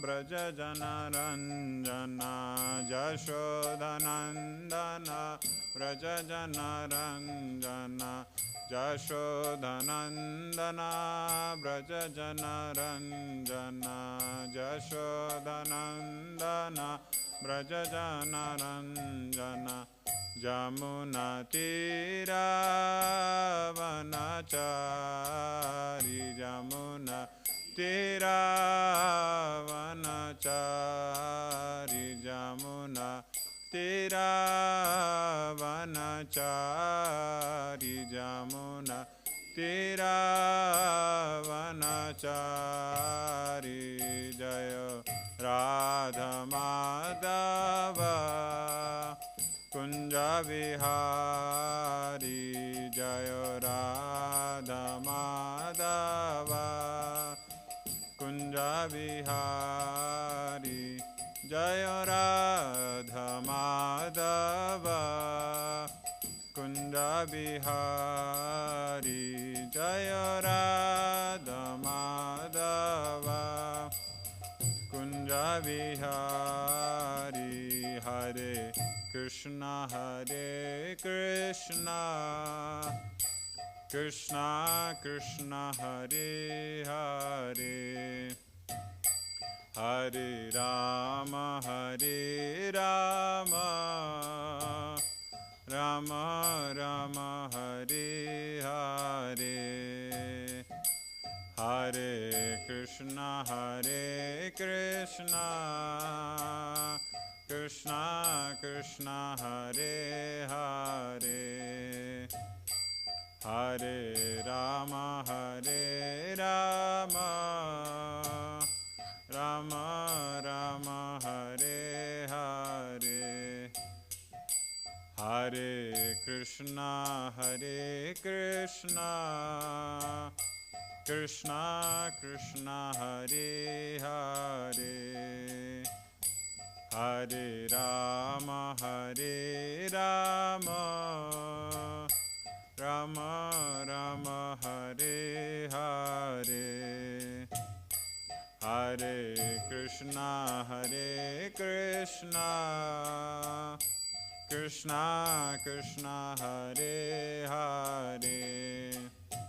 Braja Jana Ranjana Jashodhanandana Braja Jana Ranjana Jashodhanandana Braja Jana Ranjana Jashodhanandana Braja Jana Ranjana Jamuna Tira Vanachari Jamuna Tira Vanachari Jamuna Tira Vanachari Jamuna Tira Vanachari Jaya Radha Madhava Kunja Vihari Jaya Radha Madhava Kunja Vihari Jaya Radha Madhava Kunja Vihari Jaya Radha Madhava Kunja Vihari Hare Krishna Hare Krishna Krishna Krishna Hare Hare Hare Rama Hare Rama Rama Rama Hare Hare Hare Krishna Hare Krishna Krishna Krishna Hare Hare Hare Rama Hare Rama Rama Rama Hare Hare Hare Krishna Hare Krishna Krishna Krishna Hare Hare Hare Rama Hare Rama Rama Rama Hare Hare Hare Krishna Hare Krishna Krishna Krishna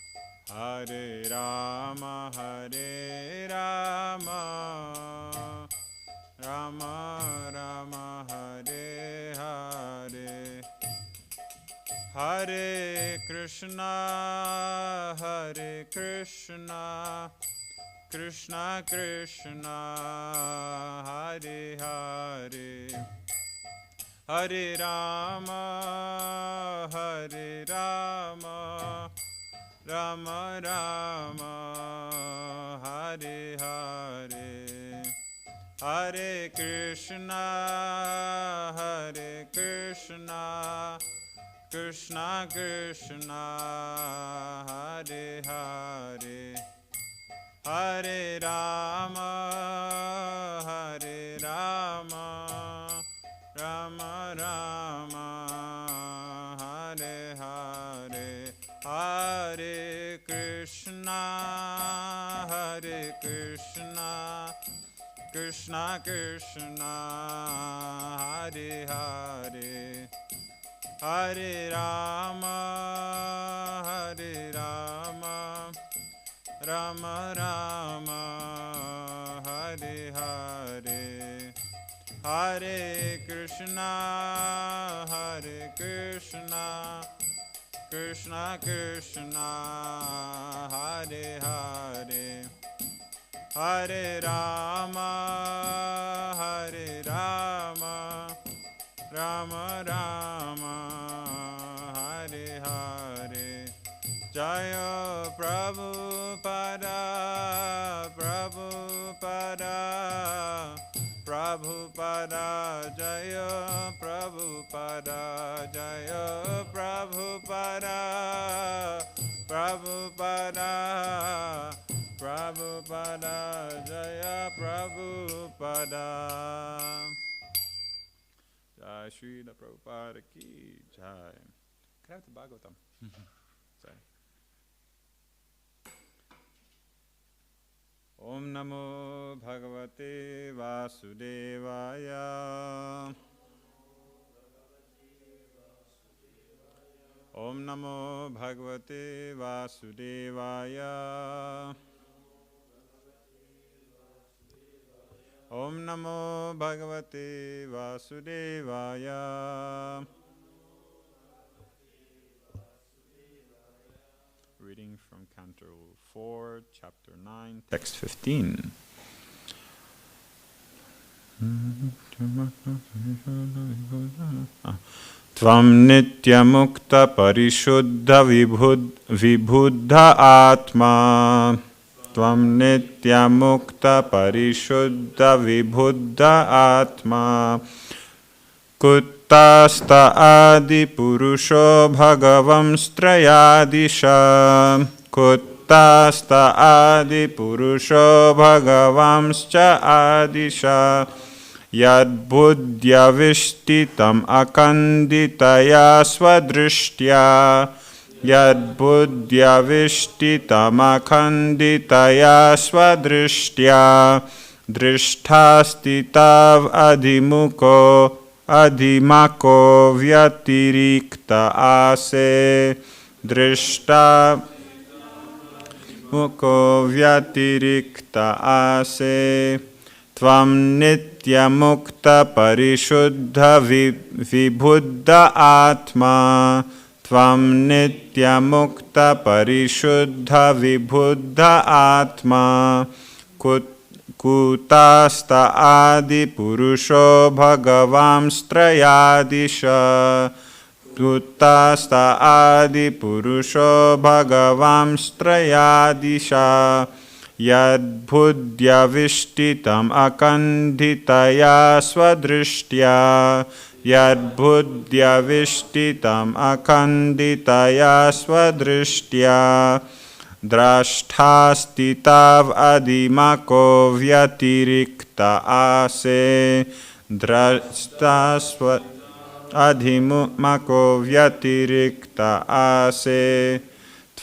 Hare Hare Hare Rama Hare Rama Rama Rama Hare Hare Hare Krishna Krishna Krishna Hare Hare Hare Rama Rama Rama Hare Hare Hare Krishna Krishna Krishna Hare Hare Hare Rama Rama Rama Hare Hare Hare Krishna Krishna Krishna Hare Hare Hare Rama Rama Rama Hare Hare Hare Krishna Krishna Krishna Hare Hare Hare Rama Rama Rama Hare Hare Jaya Prabhupada Prabhupada Jaya Prabhupada Jaya Prabhupada Prabhupada Jaya Prabhupada Jai Śrīmad-Bhāgavatam ki Jai. Śrīmad-Bhāgavatam. Sorry. Om Namo Bhagavate Vasudevaya. Om Namo Bhagavate Vasudevaya. Om Namo Bhagavate Vasudevaya. Reading from Canto 4, Chapter 9, Text 15. Tvam nitya mukta parishuddha vibhuddha atma. Tvam nitya mukta parishuddha vibhuddha atma. Kuttasta adi purusho bhagavam strayadisha. Kuttasta adi purusho bhagavamscha adisha. Yad buddhya vishtitam akanditaya swadrishtya. Yad buddhya vishtitam akanditaya swadrishtya. Drishtasti tav adhimako vyatirikta ase. Drishta muko vyatirikta ase. Tvam nitya mukta parishuddha vibhuddha atma. Tvam nitya mukta parishuddha vibhuddha atma. Kutasta adi purusho bhagavamstrayadisha. Kutasta adi purusho bhagavamstrayadisha. Yad buddhya vishtitam akanditaya swadrishtya. Yad buddhya vishtitam akanditaya swadrishtya. Drasthasti tav adhimako vyatirikta ase. Drasthasva adhimako vyatirikta ase.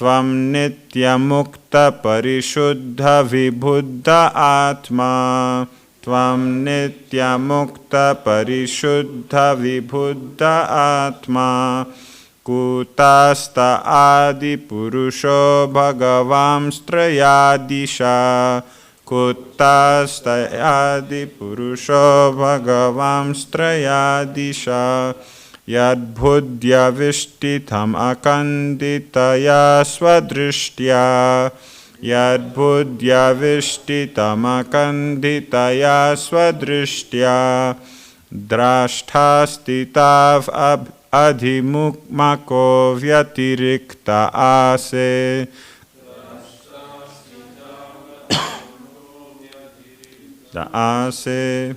Tvam nitya mukta parishuddha vibhuddha atma. Tvam nitya mukta parishuddha vibhuddha atma. Kutasta adi purusho bhagavamstrayadisha. Kutasta adi purusho bhagavamstrayadisha. Yad buddhya vishtitam akanditaya swadrishtya. Yad buddhya vishtitam akanditaya swadrishtya. Drasthasti tav adhimako vyatirikta ase. Da ase.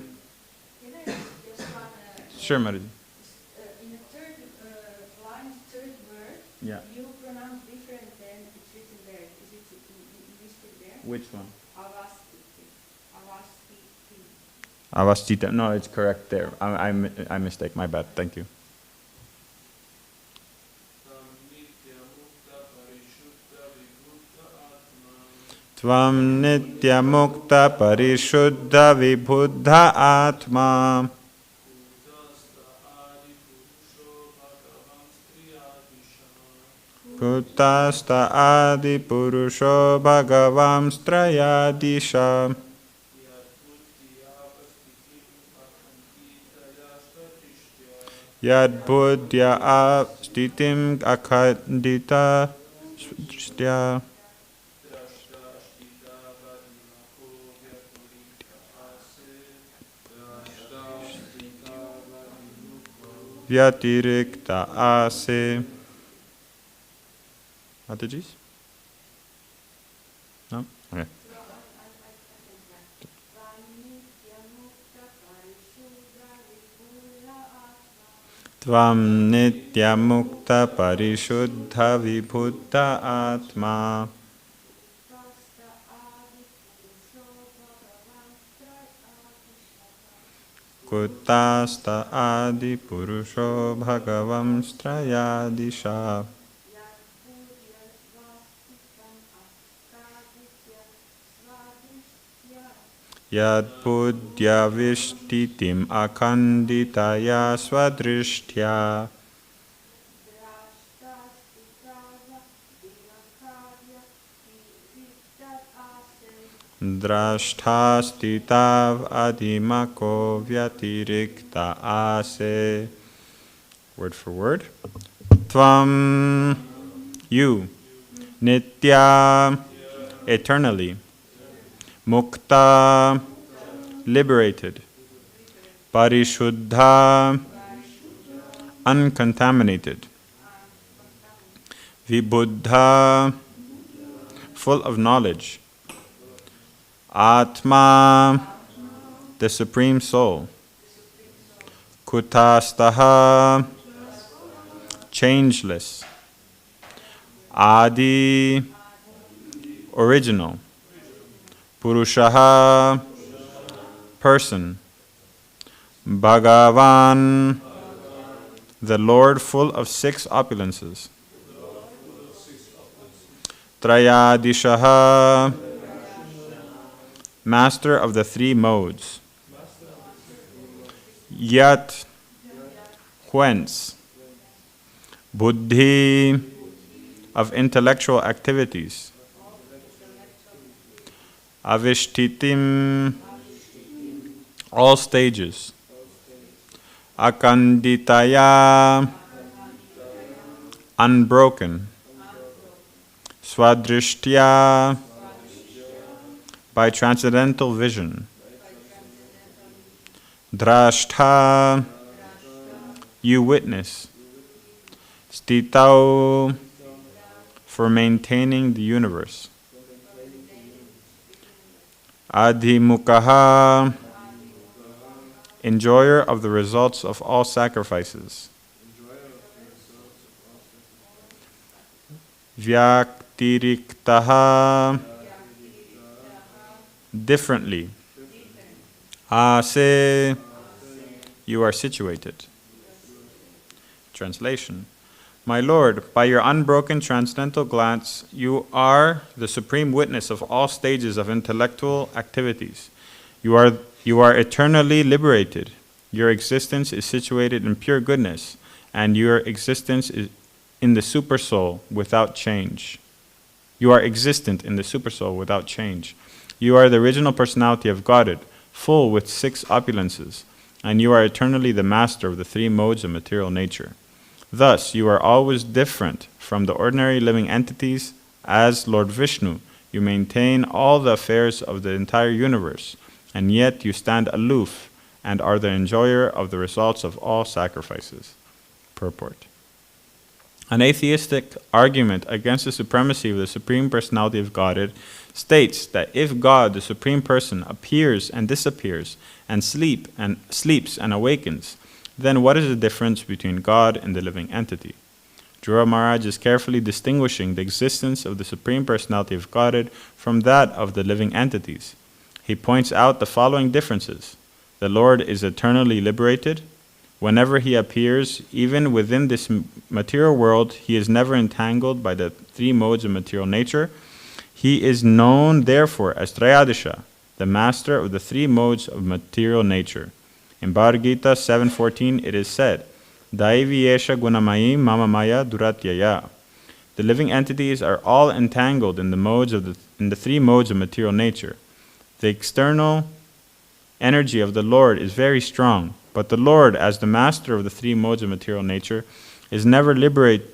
Sure, Mariji. In the third line, third word, Yeah. you pronounce different than it's written there. Is it listed there? Which one? Avastiti. Avastita. No, it's correct there. I mistake. My bad. Thank you. Tvam nitya mukta parishuddha vibhuddha atma. Kutasta adi purusho bhagavamstrayadisha. Yad buddhya astitim akandita shtya. Vyatirikta ase. Mataji's? No? Okay. Tvam nitya mukta parishuddha vibhuddha atma. Kutasta adi purusho bhagavamstrayadisha. Yad buddhya vishtitim akanditaya swadrishtya. Drasthasti tav adhimako vyatirikta ase. Word for word. Tvam, you, nitya, eternally, mukta, liberated, parishuddha, uncontaminated, vibuddha, full of knowledge, Atma, the Supreme Soul, Kutastaha, changeless, Adi, original, Purushaha, person, Bhagavan, the Lord full of 6 opulences, Trayadishaha, master of the 3 modes, Yat, whence, Buddhi, of intellectual activities, Avishtitim, all stages, Akanditaya, unbroken, Swadrishtya, by transcendental vision, Drashtha, you witness, Stitau, for maintaining the universe, Adhimukaha, enjoyer of the results of all sacrifices, Vyaktiriktaha, differently, Ase, you are situated. Translation. My Lord, by your unbroken transcendental glance, you are the supreme witness of all stages of intellectual activities. You are eternally liberated. Your existence is situated in pure goodness, and your existence is in the Supersoul without change. You are existent in the Supersoul without change. You are the original personality of Godhead, full with 6 opulences, and you are eternally the master of the 3 modes of material nature. Thus, you are always different from the ordinary living entities. As Lord Vishnu, you maintain all the affairs of the entire universe, and yet you stand aloof and are the enjoyer of the results of all sacrifices. Purport. An atheistic argument against the supremacy of the Supreme Personality of Godhead states that if God, the Supreme Person, appears and disappears, and sleeps and awakens, then what is the difference between God and the living entity? Dhruva Maharaj is carefully distinguishing the existence of the Supreme Personality of Godhead from that of the living entities. He points out the following differences. The Lord is eternally liberated. Whenever he appears, even within this material world, he is never entangled by the 3 modes of material nature. He is known, therefore, as Trayadisha, the master of the 3 modes of material nature. In Bhagavad Gita 7.14, it is said, Daivi yesha gunamayi mama maya duratyaya. The living entities are all entangled in the 3 modes of material nature. The external energy of the Lord is very strong, but the Lord, as the master of the 3 modes of material nature, is ever liberated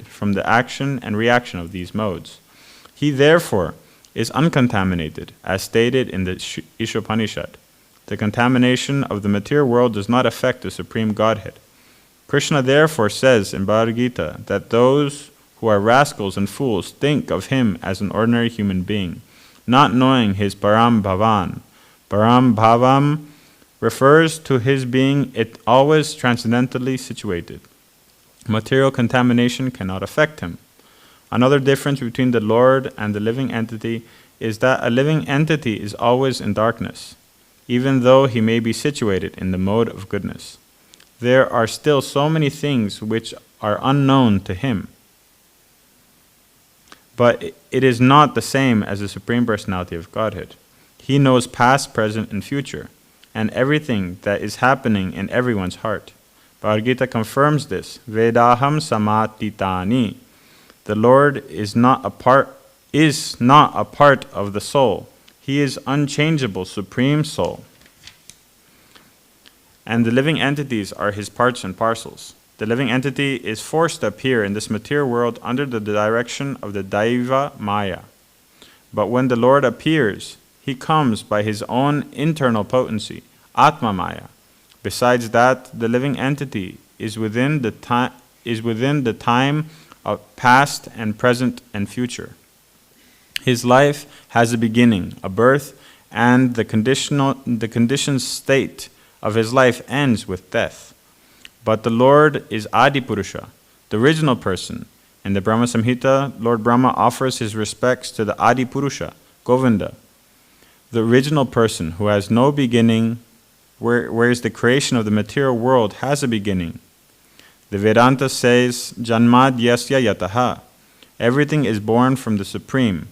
from the action and reaction of these modes. He therefore is uncontaminated, as stated in the Ishopanishad. The contamination of the material world does not affect the Supreme Godhead. Krishna therefore says in Bhagavad Gita that those who are rascals and fools think of him as an ordinary human being, not knowing his Param Bhavan. Param Bhavam refers to his being always transcendentally situated. Material contamination cannot affect him. Another difference between the Lord and the living entity is that a living entity is always in darkness, even though he may be situated in the mode of goodness. There are still so many things which are unknown to him. But it is not the same as the Supreme Personality of Godhead. He knows past, present, and future, and everything that is happening in everyone's heart. Bhagavad Gita confirms this. Vedaham samatitani. The Lord is not a part of the soul. He is unchangeable, supreme soul. And the living entities are his parts and parcels. The living entity is forced to appear in this material world under the direction of the Daiva Maya. But when the Lord appears, he comes by his own internal potency, Atma Maya. Besides that, the living entity is within the time of past and present and future. His life has a beginning, a birth, and the conditioned state of his life ends with death. But the Lord is Adi Purusha, the original person. In the Brahma Samhita, Lord Brahma offers his respects to the Adi Purusha, Govinda, the original person who has no beginning, whereas the creation of the material world has a beginning. The Vedanta says, Janmad yasya yataha. Everything is born from the Supreme,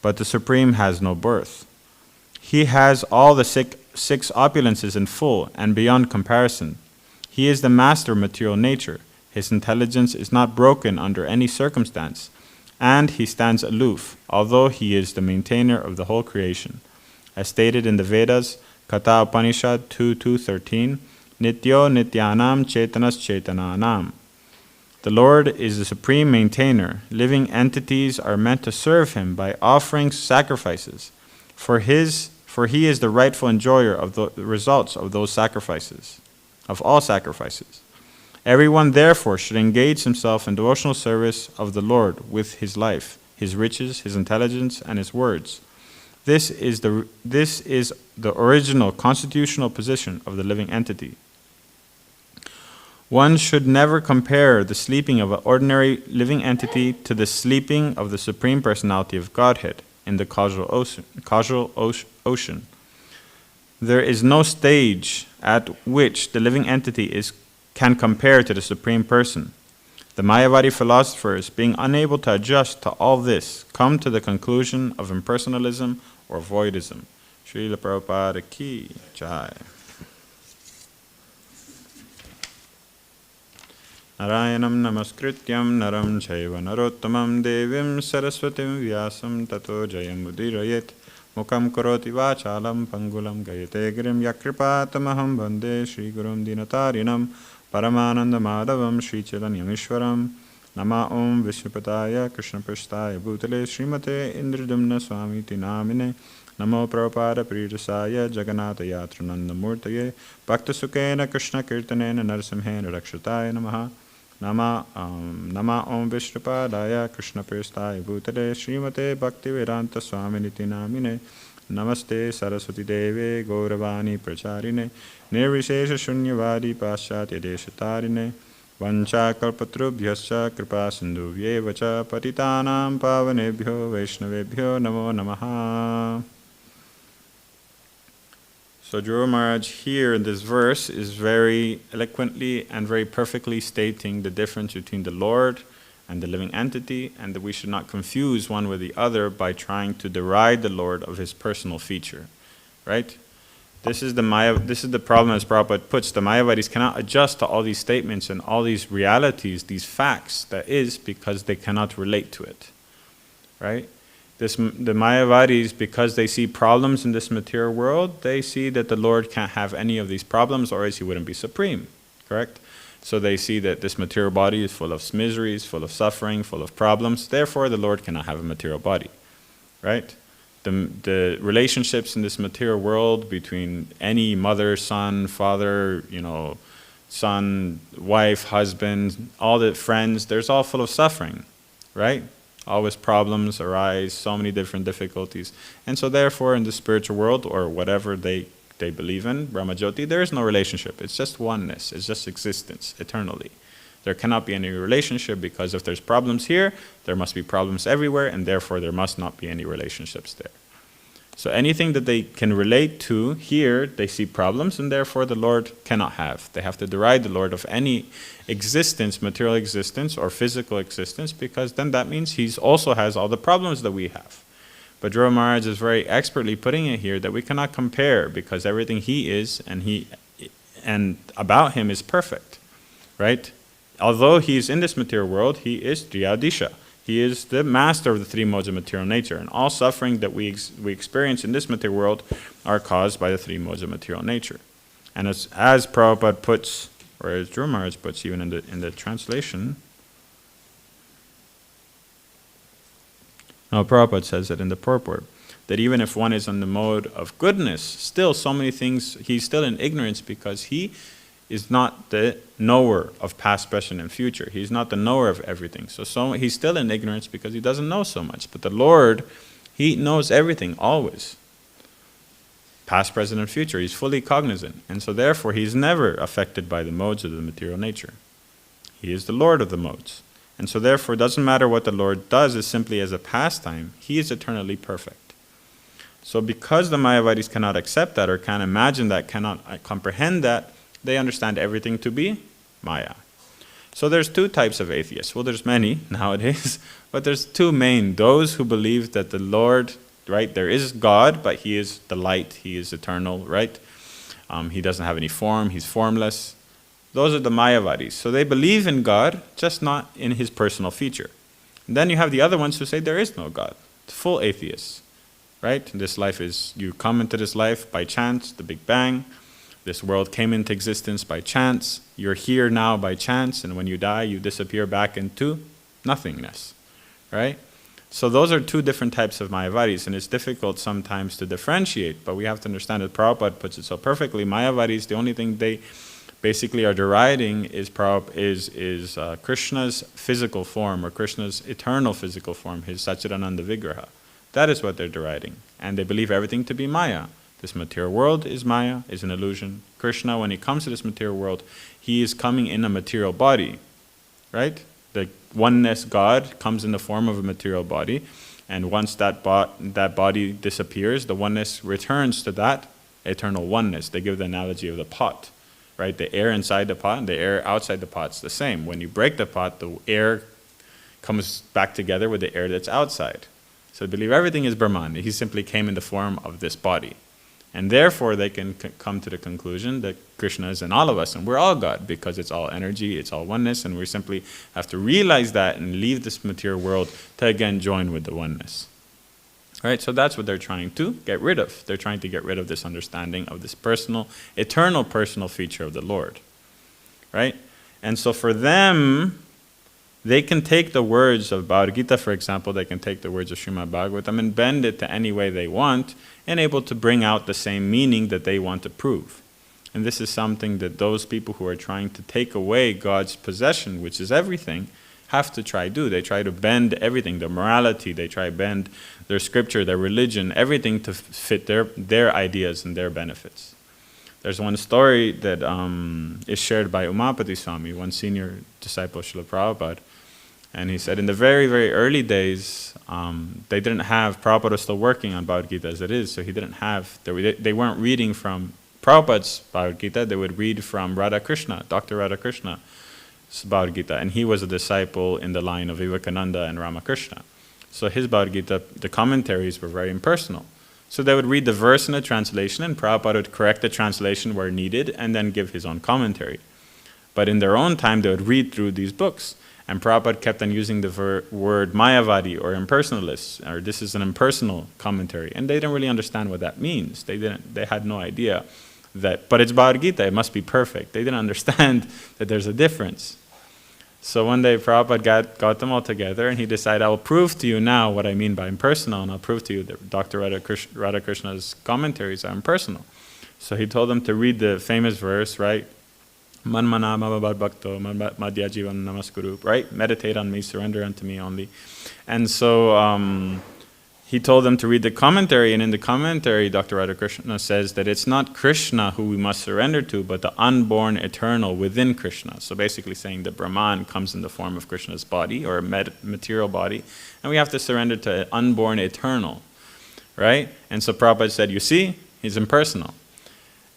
but the Supreme has no birth. He has all the six opulences in full and beyond comparison. He is the master of material nature. His intelligence is not broken under any circumstance, and he stands aloof, although he is the maintainer of the whole creation. As stated in the Vedas, Katha Upanishad 2.2.13, Nityo Nityanam Chetanas Chetananam. The Lord is the supreme maintainer. Living entities are meant to serve him by offering sacrifices, for he is the rightful enjoyer of the results of those sacrifices, of all sacrifices. Everyone therefore should engage himself in devotional service of the Lord with his life, his riches, his intelligence, and his words. This is the original constitutional position of the living entity. One should never compare the sleeping of an ordinary living entity to the sleeping of the Supreme Personality of Godhead in the causal ocean. There is no stage at which the living entity can compare to the Supreme Person. The Mayavadi philosophers, being unable to adjust to all this, come to the conclusion of impersonalism or voidism. Srila Prabhupada ki jai. Narayanam namaskrityam naram chaiva narottamam devim saraswatim vyasam tato jayam udirayet mukam karoti vachalam pangulam gayate girim yakripatamaham vande Shri Gurum Dinatarinam Paramananda Madhavam Shri Chaitanyam Ishwaram Nama Om Vishnupataya Krishna Prasthaya Bhutale Srimate Indradumna Swami Tinamine Namo Prabhupada Pridasaya Jagannatha Yatrananda Murtaye Bhakta Sukena Krishna Kirtanena Narasimhena Rakshataya Namaha Nama Om Vishnupadaya Krishna Prasthaya Bhutale Srimate Bhakti Vedanta Swami Nitinamine Namaste Saraswati Deve Gauravani Pracharine Nirvishesha Shunyavadi Paschatya Deshatarine Vancha Kalpatrubhyascha Kripa Sindhuvyevacha Patitanam Pavanebhyo Vaishnavebhyo Namo Namaha. So Dhruva Maharaj here in this verse is very eloquently and very perfectly stating the difference between the Lord and the living entity, and that we should not confuse one with the other by trying to deride the Lord of his personal feature, right? This is the problem, as Prabhupada puts. The Mayavadis cannot adjust to all these statements and all these realities, these facts, that is, because they cannot relate to it, right? The Mayavadis, because they see problems in this material world, they see that the Lord can't have any of these problems, or else he wouldn't be supreme, correct? So they see that this material body is full of miseries, full of suffering, full of problems. Therefore, the Lord cannot have a material body, right? The relationships in this material world between any mother, son, father, son, wife, husband, all the friends, there's all full of suffering, right? Always problems arise, so many different difficulties. And so therefore, in the spiritual world, or whatever they believe in, Brahmajyoti, there is no relationship. It's just oneness. It's just existence, eternally. There cannot be any relationship, because if there's problems here, there must be problems everywhere, and therefore there must not be any relationships there. So anything that they can relate to here, they see problems, and therefore the Lord cannot have. They have to deride the Lord of any existence, material existence or physical existence, because then that means he also has all the problems that we have. But Dhruva Maharaj is very expertly putting it here that we cannot compare because everything he is and about him is perfect, right? Although he is in this material world, he is Triyadisha. He is the master of the three modes of material nature, and all suffering that we experience in this material world are caused by the three modes of material nature. And as Prabhupada puts, or as Dhruva Maharaj puts even in the translation, no, Prabhupada says it in the purport, that even if one is on the mode of goodness, still so many things, he's still in ignorance because he is not the knower of past, present, and future. He's not the knower of everything. So he's still in ignorance because he doesn't know so much. But the Lord, he knows everything, always. Past, present, and future. He's fully cognizant. And so therefore, he's never affected by the modes of the material nature. He is the Lord of the modes. And so therefore, it doesn't matter what the Lord does, is simply as a pastime. He is eternally perfect. So because the Mayavadis cannot accept that or can't imagine that, cannot comprehend that, they understand everything to be Maya. So there's two types of atheists. Well, there's many nowadays, but there's two main. Those who believe that the Lord, right, there is God, but he is the light, he is eternal, right? He doesn't have any form, he's formless. Those are the Mayavadis. So they believe in God, just not in his personal feature. And then you have the other ones who say there is no God, full atheists, right? This life is, you come into this life by chance, the Big Bang. This world came into existence by chance. You're here now by chance, and when you die, you disappear back into nothingness, right? So those are two different types of Mayavadis, and it's difficult sometimes to differentiate, but we have to understand that Prabhupada puts it so perfectly. Mayavadis, the only thing they basically are deriding is Krishna's physical form, or Krishna's eternal physical form, his Satchidananda Vigraha. That is what they're deriding, and they believe everything to be Maya. This material world is Maya, is an illusion. Krishna, when he comes to this material world, he is coming in a material body, right? The oneness God comes in the form of a material body, and once that body disappears, the oneness returns to that eternal oneness. They give the analogy of the pot, right? The air inside the pot and the air outside the pot's the same. When you break the pot, the air comes back together with the air that's outside. So they believe everything is Brahman. He simply came in the form of this body. And therefore, they can come to the conclusion that Krishna is in all of us, and we're all God, because it's all energy, it's all oneness, and we simply have to realize that and leave this material world to again join with the oneness. Right? So that's what they're trying to get rid of. They're trying to get rid of this understanding of this personal, eternal personal feature of the Lord. Right? And so for them, they can take the words of Bhagavad Gita, for example, they can take the words of Śrīmad-Bhāgavatam and bend it to any way they want, and able to bring out the same meaning that they want to prove. And this is something that those people who are trying to take away God's possession, which is everything, have to try do. They try to bend everything, their morality, they try to bend their scripture, their religion, everything to fit their ideas and their benefits. There's one story that is shared by Umapati Swami, one senior disciple of Srila Prabhupada. And he said in the very, very early days, they didn't have, Prabhupada was still working on Bhagavad Gita as it is, so he didn't have, they weren't reading from Prabhupada's Bhagavad Gita, they would read from Radha Krishna, Dr. Radha Krishna's Bhagavad Gita, and he was a disciple in the line of Vivekananda and Ramakrishna. So his Bhagavad Gita, the commentaries were very impersonal. So they would read the verse in a translation, and Prabhupada would correct the translation where needed, and then give his own commentary. But in their own time, they would read through these books. And Prabhupada kept on using the word Mayavadi or impersonalist, or this is an impersonal commentary. And they didn't really understand what that means. They had no idea that, but it's Bhagavad Gita, it must be perfect. They didn't understand that there's a difference. So one day Prabhupada got them all together and he decided, I will prove to you now what I mean by impersonal, and I'll prove to you that Dr. Radha Krishna's commentaries are impersonal. So he told them to read the famous verse, right? Manmana mabhavad bhakto madhya jivan namaskuru, right? Meditate on me, surrender unto me only. And so he told them to read the commentary, and in the commentary, Dr. Radha Krishna says that it's not Krishna who we must surrender to, but the unborn eternal within Krishna. So basically saying that Brahman comes in the form of Krishna's body, or a material body, and we have to surrender to unborn eternal, right? And so Prabhupada said, you see, he's impersonal.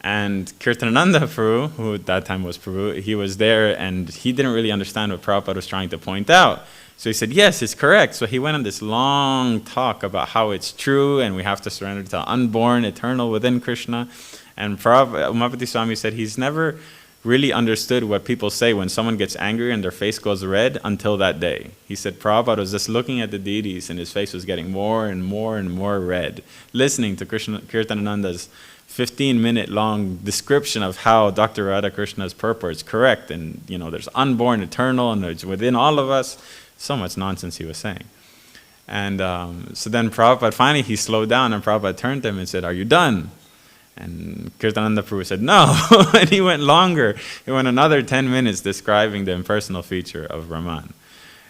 And Kirtanananda Prabhu, who at that time was Prabhu, he was there and he didn't really understand what Prabhupada was trying to point out. So he said, yes, it's correct. So he went on this long talk about how it's true and we have to surrender to the unborn, eternal within Krishna. And Mayavadi Swami said he's never really understood what people say when someone gets angry and their face goes red until that day. He said Prabhupada was just looking at the deities and his face was getting more and more and more red, listening to Kirtanananda's 15-minute long description of how Dr. Radhakrishna's purport is correct, and there's unborn, eternal, and it's within all of us. So much nonsense he was saying. And so then Prabhupada, finally he slowed down and Prabhupada turned to him and said, are you done? And Kirtananda Prabhu said, no. And he went longer. He went another 10 minutes describing the impersonal feature of Brahman.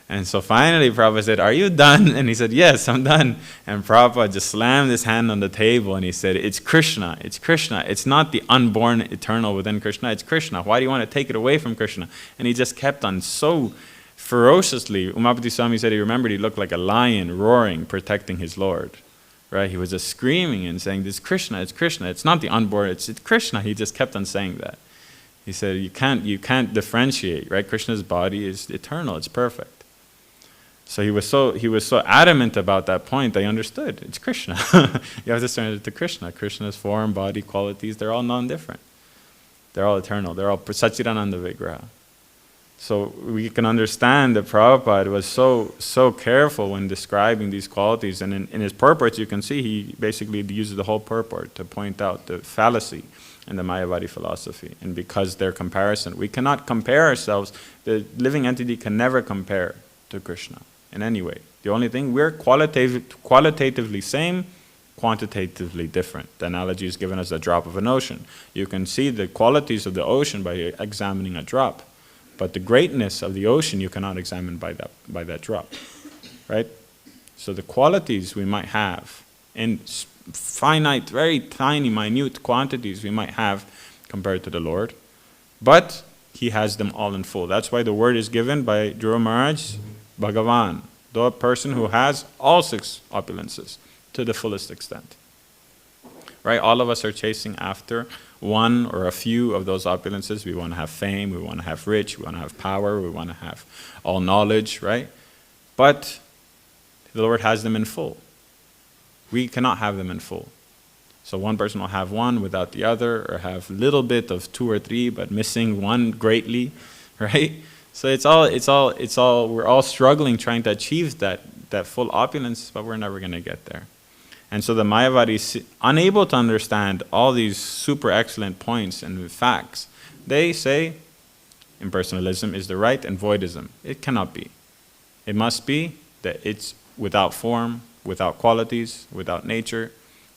And so finally Prabhupada said, are you done? And he said, yes, I'm done. And Prabhupada just slammed his hand on the table and he said, it's Krishna, it's Krishna. It's not the unborn eternal within Krishna, it's Krishna. Why do you want to take it away from Krishna? And he just kept on so ferociously. Umapati Swami said he remembered he looked like a lion roaring, protecting his Lord. Right? He was just screaming and saying, it's Krishna, it's not the unborn, it's Krishna. He just kept on saying that. He said, you can't differentiate, right? Krishna's body is eternal, it's perfect. So he was so adamant about that point, they understood. It's Krishna. You have to surrender to Krishna. Krishna's form, body, qualities, they're all non-different. They're all eternal. They're all Satchidananda Vigraha. So we can understand that Prabhupada was so careful when describing these qualities. And in his purports, you can see he basically uses the whole purport to point out the fallacy in the Mayavadi philosophy. And because their comparison, we cannot compare ourselves. The living entity can never compare to Krishna in any way. The only thing, we're qualitatively same, quantitatively different. The analogy is given as a drop of an ocean. You can see the qualities of the ocean by examining a drop. But the greatness of the ocean you cannot examine by that drop, right? So the qualities we might have in finite, very tiny, minute quantities we might have compared to the Lord, but He has them all in full. That's why the word is given by Dhruva Maharaj, Bhagavan, the person who has all 6 opulences to the fullest extent. Right? All of us are chasing after one or a few of those opulences. We want to have fame, we want to have rich, we want to have power, we want to have all knowledge, right? But the Lord has them in full. We cannot have them in full. So one person will have one without the other, or have a little bit of 2 or 3, but missing one greatly, right? So we're all struggling trying to achieve that full opulence, but we're never going to get there. And so the Mayavadis, unable to understand all these super excellent points and facts, they say impersonalism is the right and voidism. It cannot be. It must be that it's without form, without qualities, without nature.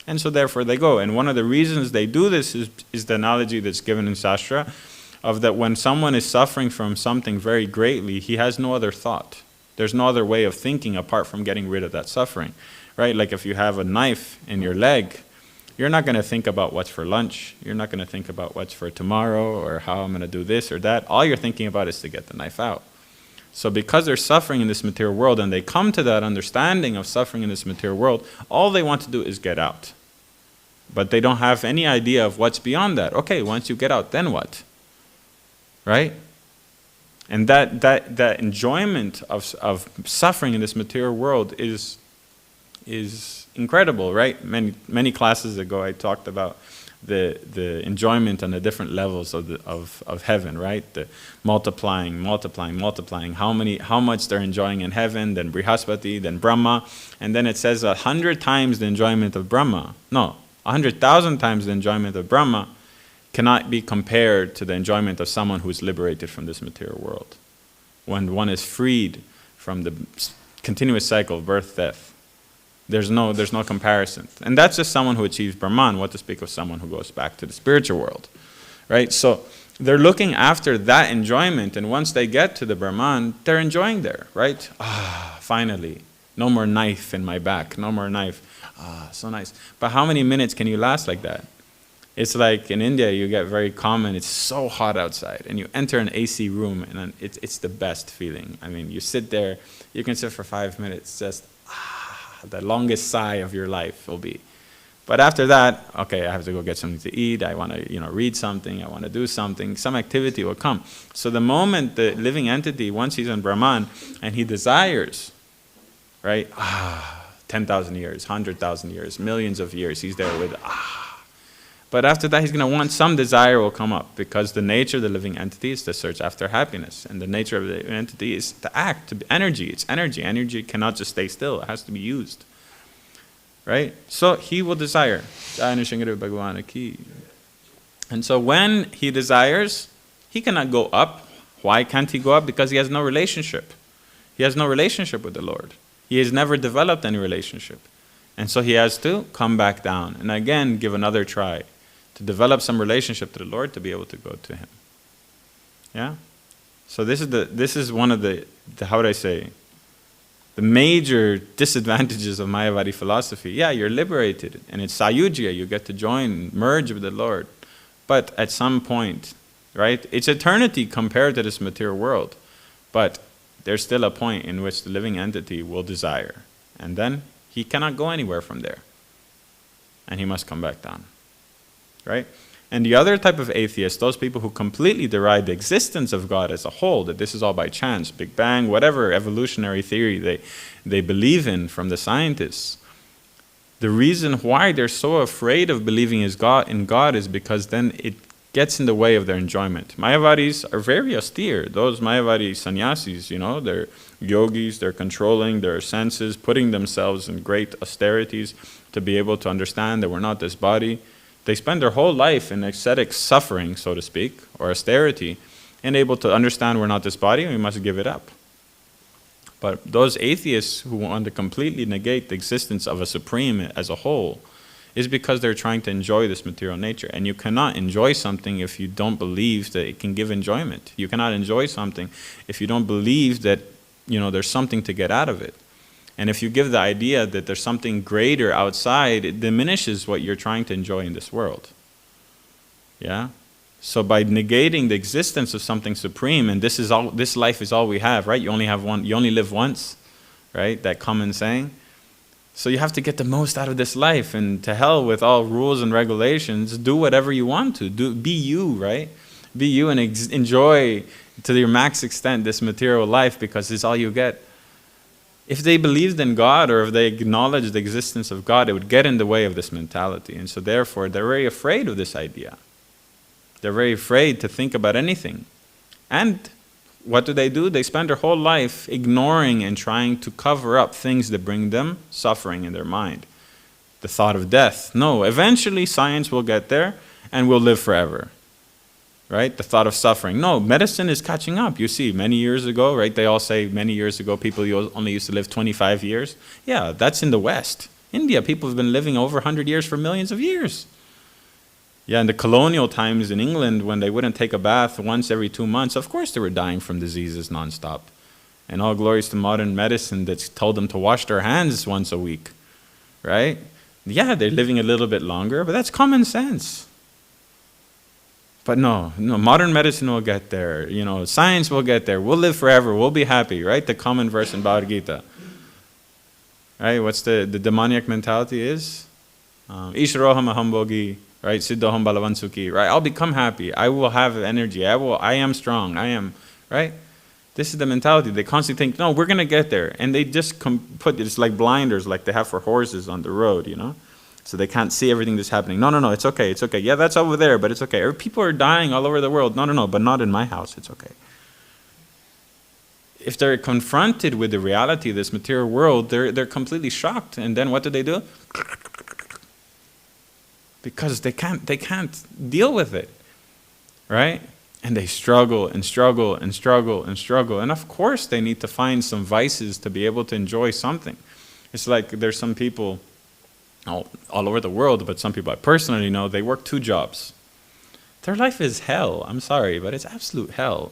And so therefore they go. And one of the reasons they do this is the analogy that's given in Shastra, of that when someone is suffering from something very greatly, he has no other thought. There's no other way of thinking apart from getting rid of that suffering. Right? Like if you have a knife in your leg, you're not going to think about what's for lunch. You're not going to think about what's for tomorrow or how I'm going to do this or that. All you're thinking about is to get the knife out. So because they're suffering in this material world and they come to that understanding of suffering in this material world, all they want to do is get out. But they don't have any idea of what's beyond that. Okay, once you get out, then what? Right? And that enjoyment of suffering in this material world is incredible, right? Many classes ago I talked about the enjoyment on the different levels of heaven, right? The multiplying, how much they're enjoying in heaven, then Brihaspati, then Brahma, and then it says 100 times the enjoyment of Brahma. No, 100,000 times the enjoyment of Brahma cannot be compared to the enjoyment of someone who is liberated from this material world. When one is freed from the continuous cycle of birth, death, there's no comparison. And that's just someone who achieves Brahman, what to speak of someone who goes back to the spiritual world, right? So they're looking after that enjoyment, and once they get to the Brahman, they're enjoying there, right? Finally, no more knife in my back, no more knife. So nice. But how many minutes can you last like that? It's like in India, you get very common, it's so hot outside, and you enter an AC room, and it's the best feeling. I mean, you sit there, you can sit for 5 minutes, just the longest sigh of your life will be. But after that, okay, I have to go get something to eat. I want to, read something. I want to do something. Some activity will come. So the moment the living entity, once he's in Brahman and he desires, right? 10,000 years, 100,000 years, millions of years, he's there with But after that, he's going to want some desire will come up, because the nature of the living entity is to search after happiness. And the nature of the entity is to act, to be energy. It's energy. Energy cannot just stay still. It has to be used. Right? So he will desire. And so when he desires, he cannot go up. Why can't he go up? Because he has no relationship. He has no relationship with the Lord. He has never developed any relationship. And so he has to come back down and again give another try to develop some relationship to the Lord to be able to go to him. Yeah? So this is one of the how would I say, the major disadvantages of Mayavadi philosophy. Yeah, you're liberated, and it's sayujya, you get to join, merge with the Lord. But at some point, right, it's eternity compared to this material world. But there's still a point in which the living entity will desire. And then he cannot go anywhere from there. And he must come back down. Right? And the other type of atheists, those people who completely deride the existence of God as a whole, that this is all by chance, Big Bang, whatever evolutionary theory they believe in from the scientists, the reason why they're so afraid of believing in God is because then it gets in the way of their enjoyment. Mayavadis are very austere. Those Mayavadi sannyasis, they're yogis, they're controlling their senses, putting themselves in great austerities to be able to understand that we're not this body. They spend their whole life in ascetic suffering, so to speak, or austerity, and able to understand we're not this body and we must give it up. But those atheists who want to completely negate the existence of a supreme as a whole is because they're trying to enjoy this material nature. And you cannot enjoy something if you don't believe that it can give enjoyment. You cannot enjoy something if you don't believe that there's something to get out of it. And if you give the idea that there's something greater outside, it diminishes what you're trying to enjoy in this world. Yeah? So by negating the existence of something supreme, and this life is all we have, right? You only live once, right? That common saying. So you have to get the most out of this life, and to hell with all rules and regulations, do whatever you want to. Be you, right? Be you and enjoy to your max extent this material life, because it's all you get. If they believed in God, or if they acknowledged the existence of God, it would get in the way of this mentality. And so therefore, they're very afraid of this idea. They're very afraid to think about anything. And what do? They spend their whole life ignoring and trying to cover up things that bring them suffering in their mind. The thought of death. No, eventually science will get there and we'll live forever. Right? The thought of suffering. No, medicine is catching up. You see, many years ago, right? They all say many years ago people only used to live 25 years. Yeah, that's in the West. India, people have been living over 100 years for millions of years. Yeah, in the colonial times in England, when they wouldn't take a bath once every 2 months, of course they were dying from diseases nonstop. And all glories to modern medicine that's told them to wash their hands once a week. Right? Yeah, they're living a little bit longer, but that's common sense. But no, modern medicine will get there. Science will get there. We'll live forever. We'll be happy, right? The common verse in Bhagavad Gita. Right? What's the demoniac mentality is? Ishroham aham bhogi, right? Siddhoham balavan sukhi, right? I'll become happy. I will have energy. I am strong. I am, right? This is the mentality. They constantly think, no, we're going to get there. And they just put it's like blinders like they have for horses on the road, So they can't see everything that's happening. No, it's okay. Yeah, that's over there, but it's okay. Or people are dying all over the world. No, but not in my house. It's okay. If they're confronted with the reality of this material world, they're completely shocked. And then what do? Because they can't deal with it, right? And they struggle and struggle and struggle and struggle. And of course, they need to find some vices to be able to enjoy something. It's like there's some people all over the world, but some people I personally know, they work 2 jobs. Their life is hell. I'm sorry, but it's absolute hell.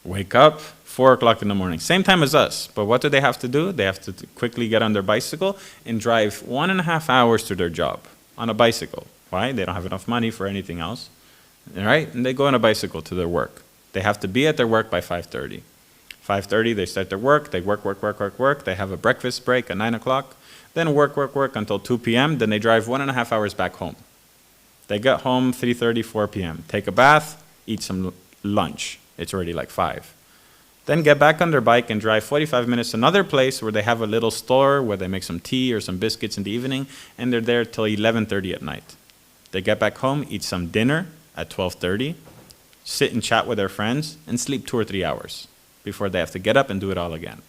Wake up, 4 o'clock in the morning, same time as us. But what do they have to do? They have to quickly get on their bicycle and drive 1.5 hours to their job on a bicycle. Why? They don't have enough money for anything else. All right? And they go on a bicycle to their work. They have to be at their work by 5:30. 5:30, they start their work. They work. They have a breakfast break at 9 o'clock. then work until 2 p.m., then they drive 1.5 hours back home. They get home 3:30, 4 p.m., take a bath, eat some lunch. It's already like 5. Then get back on their bike and drive 45 minutes to another place where they have a little store where they make some tea or some biscuits in the evening, and they're there till 11:30 at night. They get back home, eat some dinner at 12:30, sit and chat with their friends, and sleep 2 or 3 hours before they have to get up and do it all again.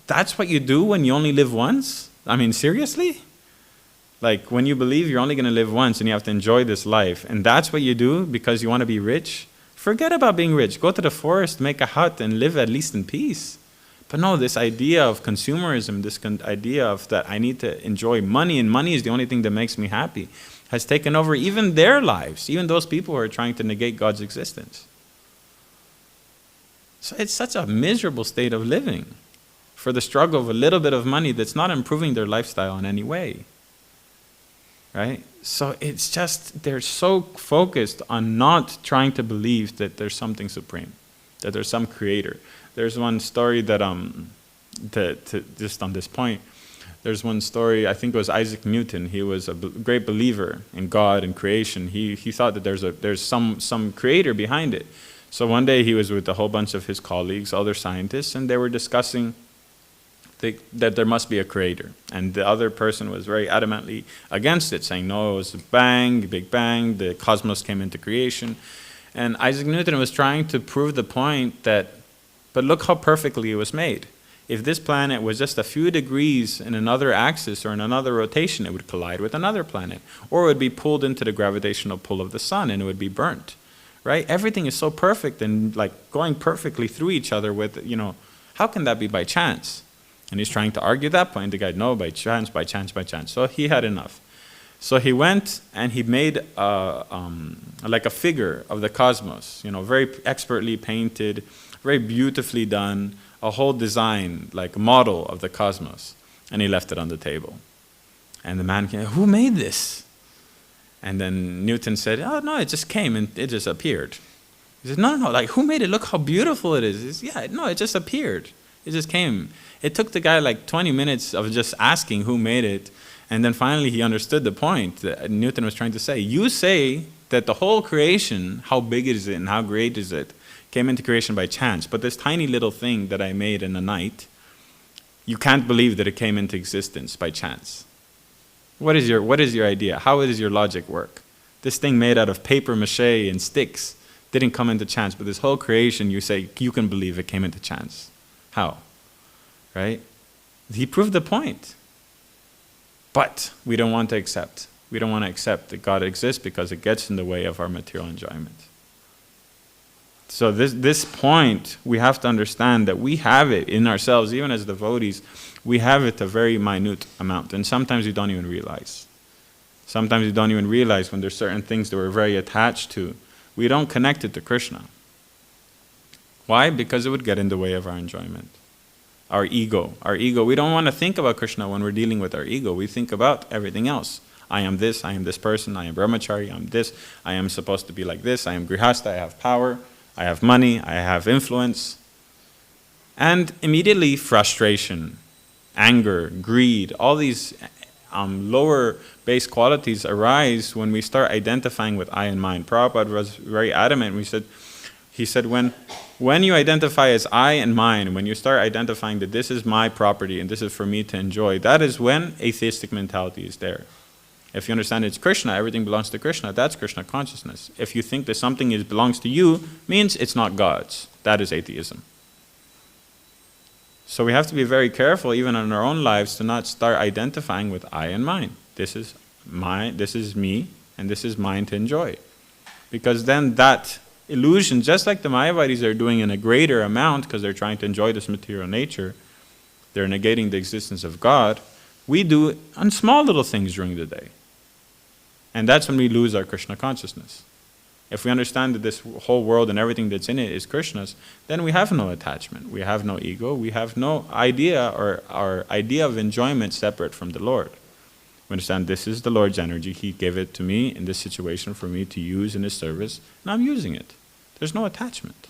That's what you do when you only live once? I mean, seriously? Like, when you believe you're only going to live once and you have to enjoy this life, and that's what you do because you want to be rich? Forget about being rich. Go to the forest, make a hut, and live at least in peace. But no, this idea of consumerism, this idea of that I need to enjoy money, and money is the only thing that makes me happy, has taken over even their lives, even those people who are trying to negate God's existence. So it's such a miserable state of living for the struggle of a little bit of money that's not improving their lifestyle in any way. Right? So it's just, they're so focused on not trying to believe that there's something supreme, that there's some creator. There's one story that, just on this point, there's one story, I think it was Isaac Newton. He was a great believer in God and creation. He thought that there's some creator behind it. So one day he was with a whole bunch of his colleagues, other scientists, and they were discussing that there must be a creator. And the other person was very adamantly against it, saying, no, it was a big bang, the cosmos came into creation. And Isaac Newton was trying to prove the point that, but look how perfectly it was made. If this planet was just a few degrees in another axis or in another rotation, it would collide with another planet. Or it would be pulled into the gravitational pull of the sun and it would be burnt. Right? Everything is so perfect and like going perfectly through each other with, how can that be by chance? And he's trying to argue that point. The guy, no, by chance. So he had enough. So he went and he made like a figure of the cosmos, very expertly painted, very beautifully done, a whole design, like model of the cosmos. And he left it on the table. And the man came, who made this? And then Newton said, oh, no, it just came and it just appeared. He said, no, like, who made it? Look how beautiful it is. He said, yeah, no, it just appeared. It just came. It took the guy like 20 minutes of just asking who made it. And then finally he understood the point that Newton was trying to say. You say that the whole creation, how big is it and how great is it, came into creation by chance. But this tiny little thing that I made in a night, you can't believe that it came into existence by chance. What is your idea? How does your logic work? This thing made out of paper mache and sticks didn't come into chance, but this whole creation, you say you can believe it came into chance. How? Right? He proved the point. But we don't want to accept. We don't want to accept that God exists because it gets in the way of our material enjoyment. So this point, we have to understand that we have it in ourselves, even as devotees, we have it a very minute amount. And sometimes we don't even realize. Sometimes we don't even realize when there's certain things that we're very attached to. We don't connect it to Krishna. Why? Because it would get in the way of our enjoyment. Our ego, we don't want to think about Krishna when we're dealing with our ego. We think about everything else. I am this person, I am brahmachari, I'm this, I am supposed to be like this, I am grihasta, I have power, I have money, I have influence. And immediately frustration, anger, greed, all these lower base qualities arise when we start identifying with I and mine. Prabhupada was very adamant. He said when you identify as I and mine, when you start identifying that this is my property and this is for me to enjoy, that is when atheistic mentality is there. If you understand it's Krishna, everything belongs to Krishna, that's Krishna consciousness. If you think that something belongs to you, means it's not God's. That is atheism. So we have to be very careful, even in our own lives, to not start identifying with I and mine. This is me, and this is mine to enjoy. Because then that illusion, just like the Mayavadis are doing in a greater amount because they're trying to enjoy this material nature, they're negating the existence of God, we do on small little things during the day. And that's when we lose our Krishna consciousness. If we understand that this whole world and everything that's in it is Krishna's, then we have no attachment, we have no ego, we have no idea or our idea of enjoyment separate from the Lord. We understand this is the Lord's energy, He gave it to me in this situation for me to use in His service, and I'm using it. There's no attachment.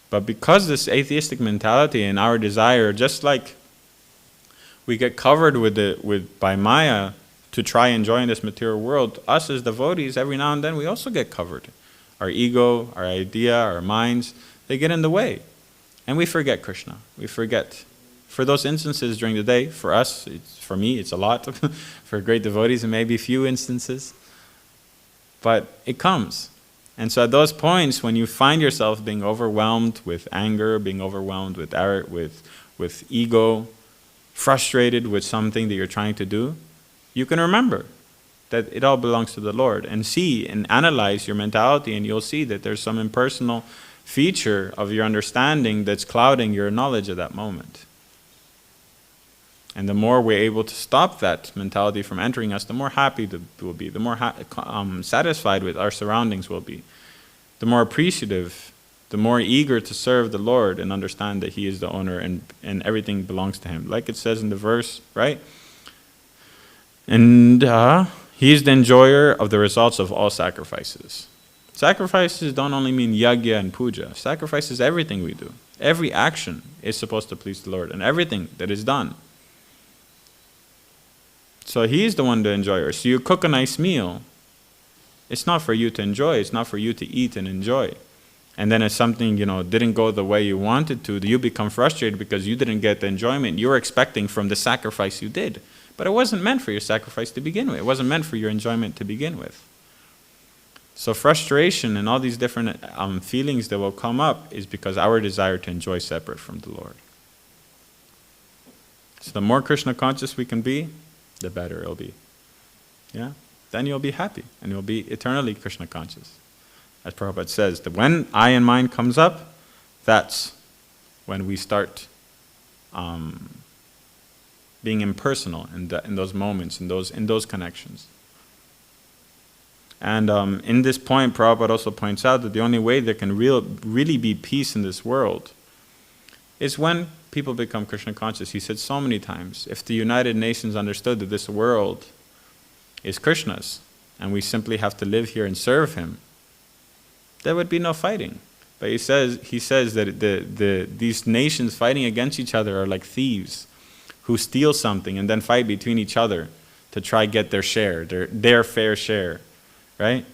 But because this atheistic mentality and our desire, just like we get covered by Maya to try enjoying this material world, us as devotees, every now and then we also get covered. Our ego, our idea, our minds, they get in the way. And we forget Krishna. We forget. For those instances during the day, for us, for me, it's a lot. For great devotees, it may be few instances. But it comes. And so at those points, when you find yourself being overwhelmed with anger, being overwhelmed with ego, frustrated with something that you're trying to do, you can remember that it all belongs to the Lord, and see and analyze your mentality, and you'll see that there's some impersonal feature of your understanding that's clouding your knowledge at that moment. And the more we're able to stop that mentality from entering us, the more happy we'll be, the more satisfied with our surroundings we'll be, the more appreciative, the more eager to serve the Lord and understand that He is the owner and everything belongs to Him. Like it says in the verse, right? And He is the enjoyer of the results of all sacrifices. Sacrifices don't only mean yagya and puja. Sacrifice is everything we do. Every action is supposed to please the Lord, and everything that is done. So He's the one to enjoy. So you cook a nice meal. It's not for you to enjoy. It's not for you to eat and enjoy. And then if something, didn't go the way you wanted to, you become frustrated because you didn't get the enjoyment you were expecting from the sacrifice you did. But it wasn't meant for your sacrifice to begin with. It wasn't meant for your enjoyment to begin with. So frustration and all these different feelings that will come up is because our desire to enjoy separate from the Lord. So the more Krishna conscious we can be, the better it'll be. Yeah? Then you'll be happy and you'll be eternally Krishna conscious. As Prabhupada says, that when I and mine comes up, that's when we start being impersonal in those moments, in those connections. And in this point, Prabhupada also points out that the only way there can really be peace in this world is when people become Krishna conscious. He said so many times, if the United Nations understood that this world is Krishna's, and we simply have to live here and serve Him, there would be no fighting. But he says that these nations fighting against each other are like thieves who steal something and then fight between each other to try get their share, their fair share, right?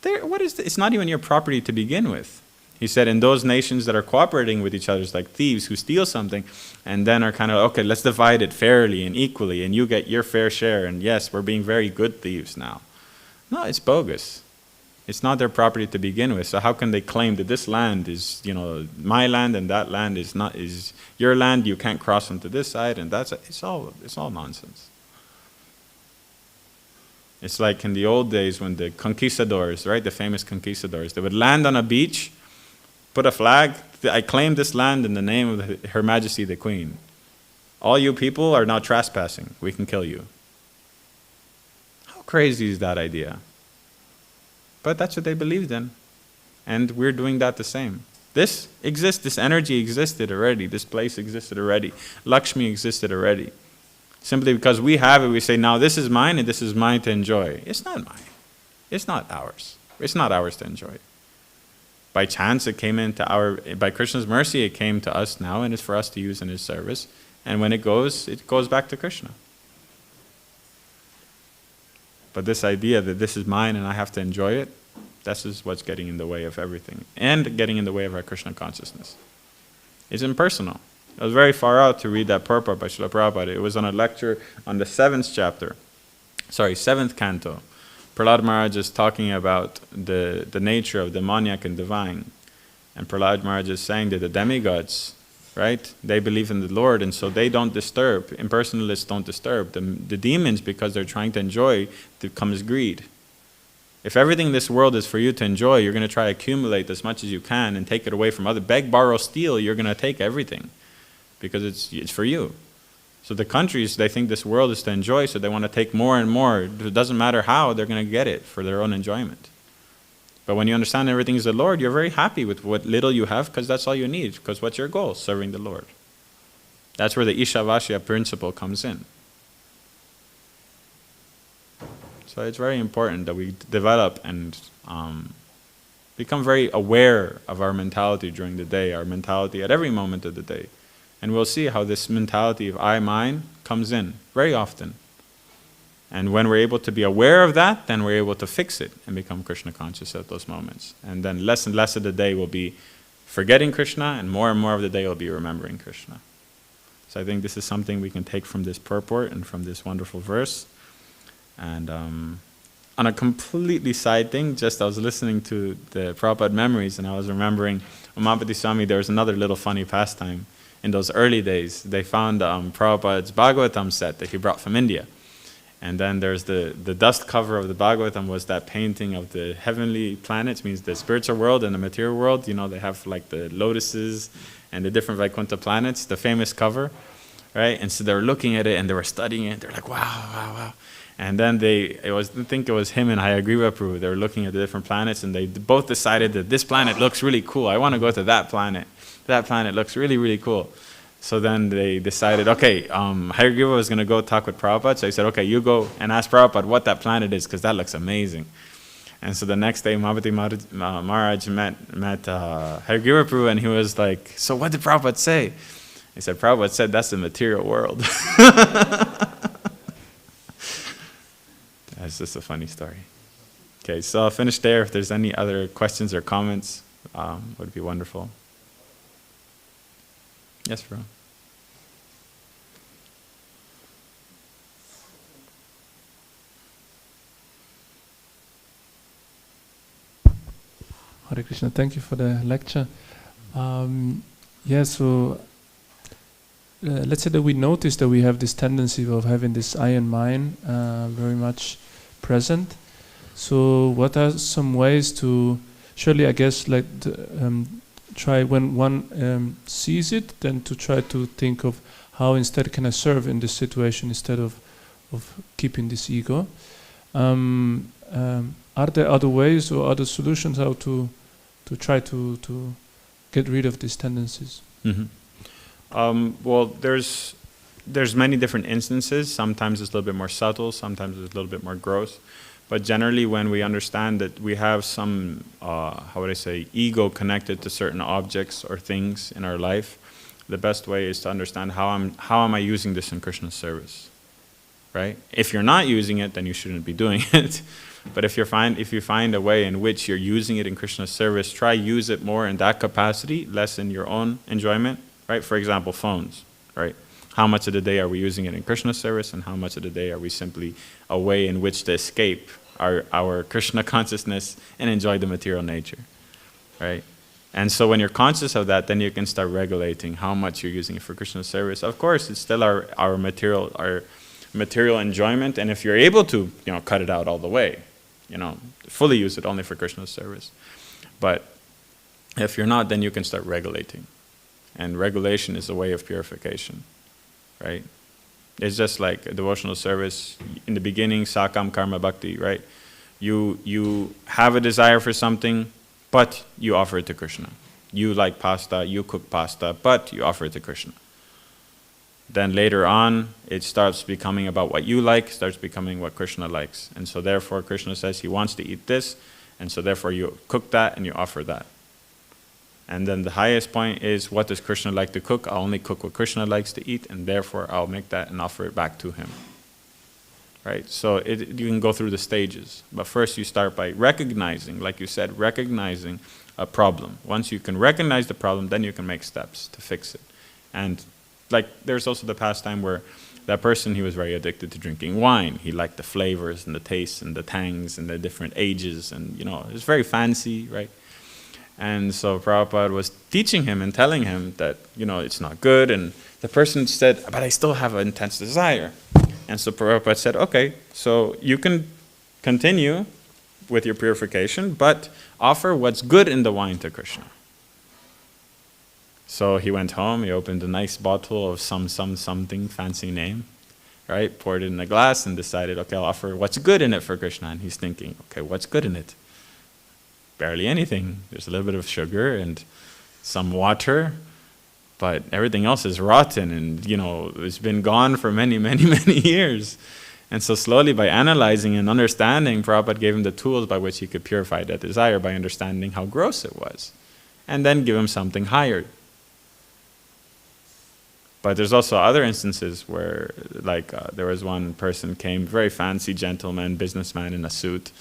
It's not even your property to begin with. He said, in those nations that are cooperating with each other, it's like thieves who steal something and then are kind of, okay, let's divide it fairly and equally, and you get your fair share, and yes, we're being very good thieves now. No, it's bogus. It's not their property to begin with. So how can they claim that this land is, my land and that land is your land? You can't cross onto this side, and it's all nonsense. It's like in the old days when the conquistadors, right, the famous conquistadors, they would land on a beach, put a flag. I claim this land in the name of Her Majesty the Queen. All you people are now trespassing. We can kill you. How crazy is that idea? But that's what they believed in. And we're doing that the same. This exists, this energy existed already. This place existed already. Lakshmi existed already. Simply because we have it, we say, now this is mine and this is mine to enjoy. It's not mine. It's not ours. It's not ours to enjoy. By chance, it came by Krishna's mercy, it came to us now, and it's for us to use in His service. And when it goes back to Krishna. But this idea that this is mine and I have to enjoy it, this is what's getting in the way of everything. And getting in the way of our Krishna consciousness. It's impersonal. I was very far out to read that purport by Srila Prabhupada. It was on a lecture on the 7th canto. Prahlad Maharaj is talking about the nature of demoniac and divine. And Prahlad Maharaj is saying that the demigods, right, they believe in the Lord, and so they don't disturb. Impersonalists don't disturb. The demons, because they're trying to enjoy, comes greed. If everything in this world is for you to enjoy, you're going to try to accumulate as much as you can and take it away from others. Beg, borrow, steal, you're going to take everything because it's for you. So the countries, they think this world is to enjoy, so they want to take more and more. It doesn't matter how, they're going to get it for their own enjoyment. But when you understand everything is the Lord, you're very happy with what little you have because that's all you need. Because what's your goal? Serving the Lord. That's where the ishaia principle comes in. So it's very important that we develop and Become very aware of our mentality during the day, our mentality at every moment of the day. And we'll see how this mentality of I, mine comes in very often. And when we're able to be aware of that, then we're able to fix it and become Krishna conscious at those moments. And then less and less of the day will be forgetting Krishna, and more of the day will be remembering Krishna. So I think this is something we can take from this purport and from this wonderful verse. And on a completely side thing, I was listening to the Prabhupada memories, and I was remembering Mayavadis Swami. There was another little funny pastime. In those early days, they found Prabhupada's Bhagavatam set that he brought from India. And then there's the dust cover of the Bhagavatam was that painting of the heavenly planets, means the spiritual world and the material world. You know, they have like the lotuses and the different Vaikuntha planets, the famous cover, right? And so they were looking at it and they were studying it. They're like, wow. And then I think it was him and Hayagriva Prabhu. They were looking at the different planets and they both decided that this planet looks really cool. I want to go to that planet. That planet looks really, really cool. So then they decided, okay, Hayagriva was going to go talk with Prabhupada. So he said, okay, you go and ask Prabhupada what that planet is, because that looks amazing. And so the next day, Mayavadi Maharaj met Hayagriva Prabhu, and he was like, so what did Prabhupada say? He said, Prabhupada said, that's the material world. That's just a funny story. Okay, so I'll finish there. If there's any other questions or comments, would be wonderful. Yes, bro. Hare Krishna, thank you for the lecture. So let's say that we notice that we have this tendency of having this I and mine very much present. So what are some ways to, surely I guess try when one sees it, then to try to think of how instead can I serve in this situation instead of keeping this ego. Are there other ways or other solutions how to try to get rid of these tendencies? Mm-hmm. Well, there's many different instances. Sometimes it's a little bit more subtle, sometimes it's a little bit more gross. But generally, when we understand that we have some, ego connected to certain objects or things in our life, the best way is to understand how am I using this in Krishna's service, right? If you're not using it, then you shouldn't be doing it. But if you find a way in which you're using it in Krishna's service, try use it more in that capacity, less in your own enjoyment, right? For example, phones, right? How much of the day are we using it in Krishna's service, and how much of the day are we simply a way in which to escape our Krishna consciousness and enjoy the material nature, right? And so when you're conscious of that, then you can start regulating how much you're using it for Krishna's service. Of course, it's still our material enjoyment, and if you're able to, cut it out all the way, fully use it only for Krishna's service. But if you're not, then you can start regulating. And regulation is a way of purification. Right? It's just like a devotional service. In the beginning, sakam karma bhakti, right? You have a desire for something, but you offer it to Krishna. You like pasta, you cook pasta, but you offer it to Krishna. Then later on, it starts becoming about what you like, starts becoming what Krishna likes. And so therefore, Krishna says he wants to eat this, and so therefore you cook that and you offer that. And then the highest point is, what does Krishna like to cook? I'll only cook what Krishna likes to eat, and therefore I'll make that and offer it back to him. Right? So you can go through the stages. But first you start by recognizing, like you said, recognizing a problem. Once you can recognize the problem, then you can make steps to fix it. And like there's also the pastime where that person, he was very addicted to drinking wine. He liked the flavors and the tastes and the tangs and the different ages, and it was very fancy, right? And so Prabhupada was teaching him and telling him that, it's not good. And the person said, but I still have an intense desire. And so Prabhupada said, okay, so you can continue with your purification, but offer what's good in the wine to Krishna. So he went home, he opened a nice bottle of something fancy name, right? Poured it in a glass and decided, okay, I'll offer what's good in it for Krishna. And he's thinking, okay, what's good in it? Barely anything. There's a little bit of sugar and some water, but everything else is rotten and, it's been gone for many, many, many years. And so slowly, by analyzing and understanding, Prabhupada gave him the tools by which he could purify that desire by understanding how gross it was. And then give him something higher. But there's also other instances where, like, there was one person came, very fancy gentleman, businessman in a suit,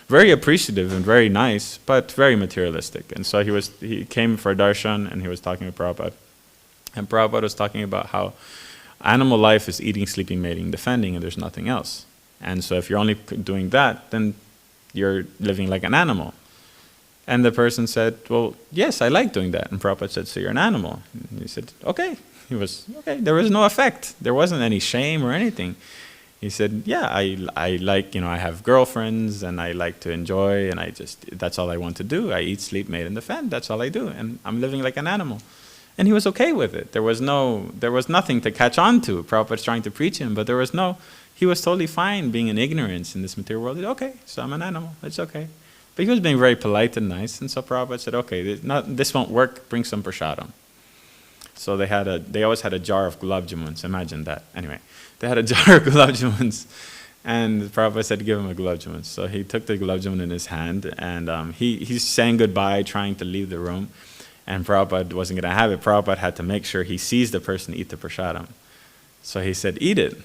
very appreciative and very nice, but very materialistic. And so he came for darshan, and he was talking with Prabhupada. And Prabhupada was talking about how animal life is eating, sleeping, mating, defending, and there's nothing else. And so if you're only doing that, then you're living like an animal. And the person said, well, yes, I like doing that. And Prabhupada said, so you're an animal. And he said, okay. He was, okay, there was no effect. There wasn't any shame or anything. He said, yeah, I like, I have girlfriends, and I like to enjoy, and that's all I want to do. I eat, sleep, mate, and defend. That's all I do. And I'm living like an animal. And he was okay with it. There was nothing to catch on to. Prabhupada's trying to preach him, but he was totally fine being in ignorance in this material world. He said, okay, so I'm an animal. It's okay. But he was being very polite and nice, and so Prabhupada said, okay, this won't work, bring some prasadam. So they always had a jar of gulab jamuns, imagine that. Anyway, they had a jar of gulab jamuns, and Prabhupada said, give him a gulab jamun. So he took the gulab jamun in his hand, and he's saying goodbye, trying to leave the room, and Prabhupada wasn't going to have it. Prabhupada had to make sure he sees the person eat the prasadam. So he said, eat it.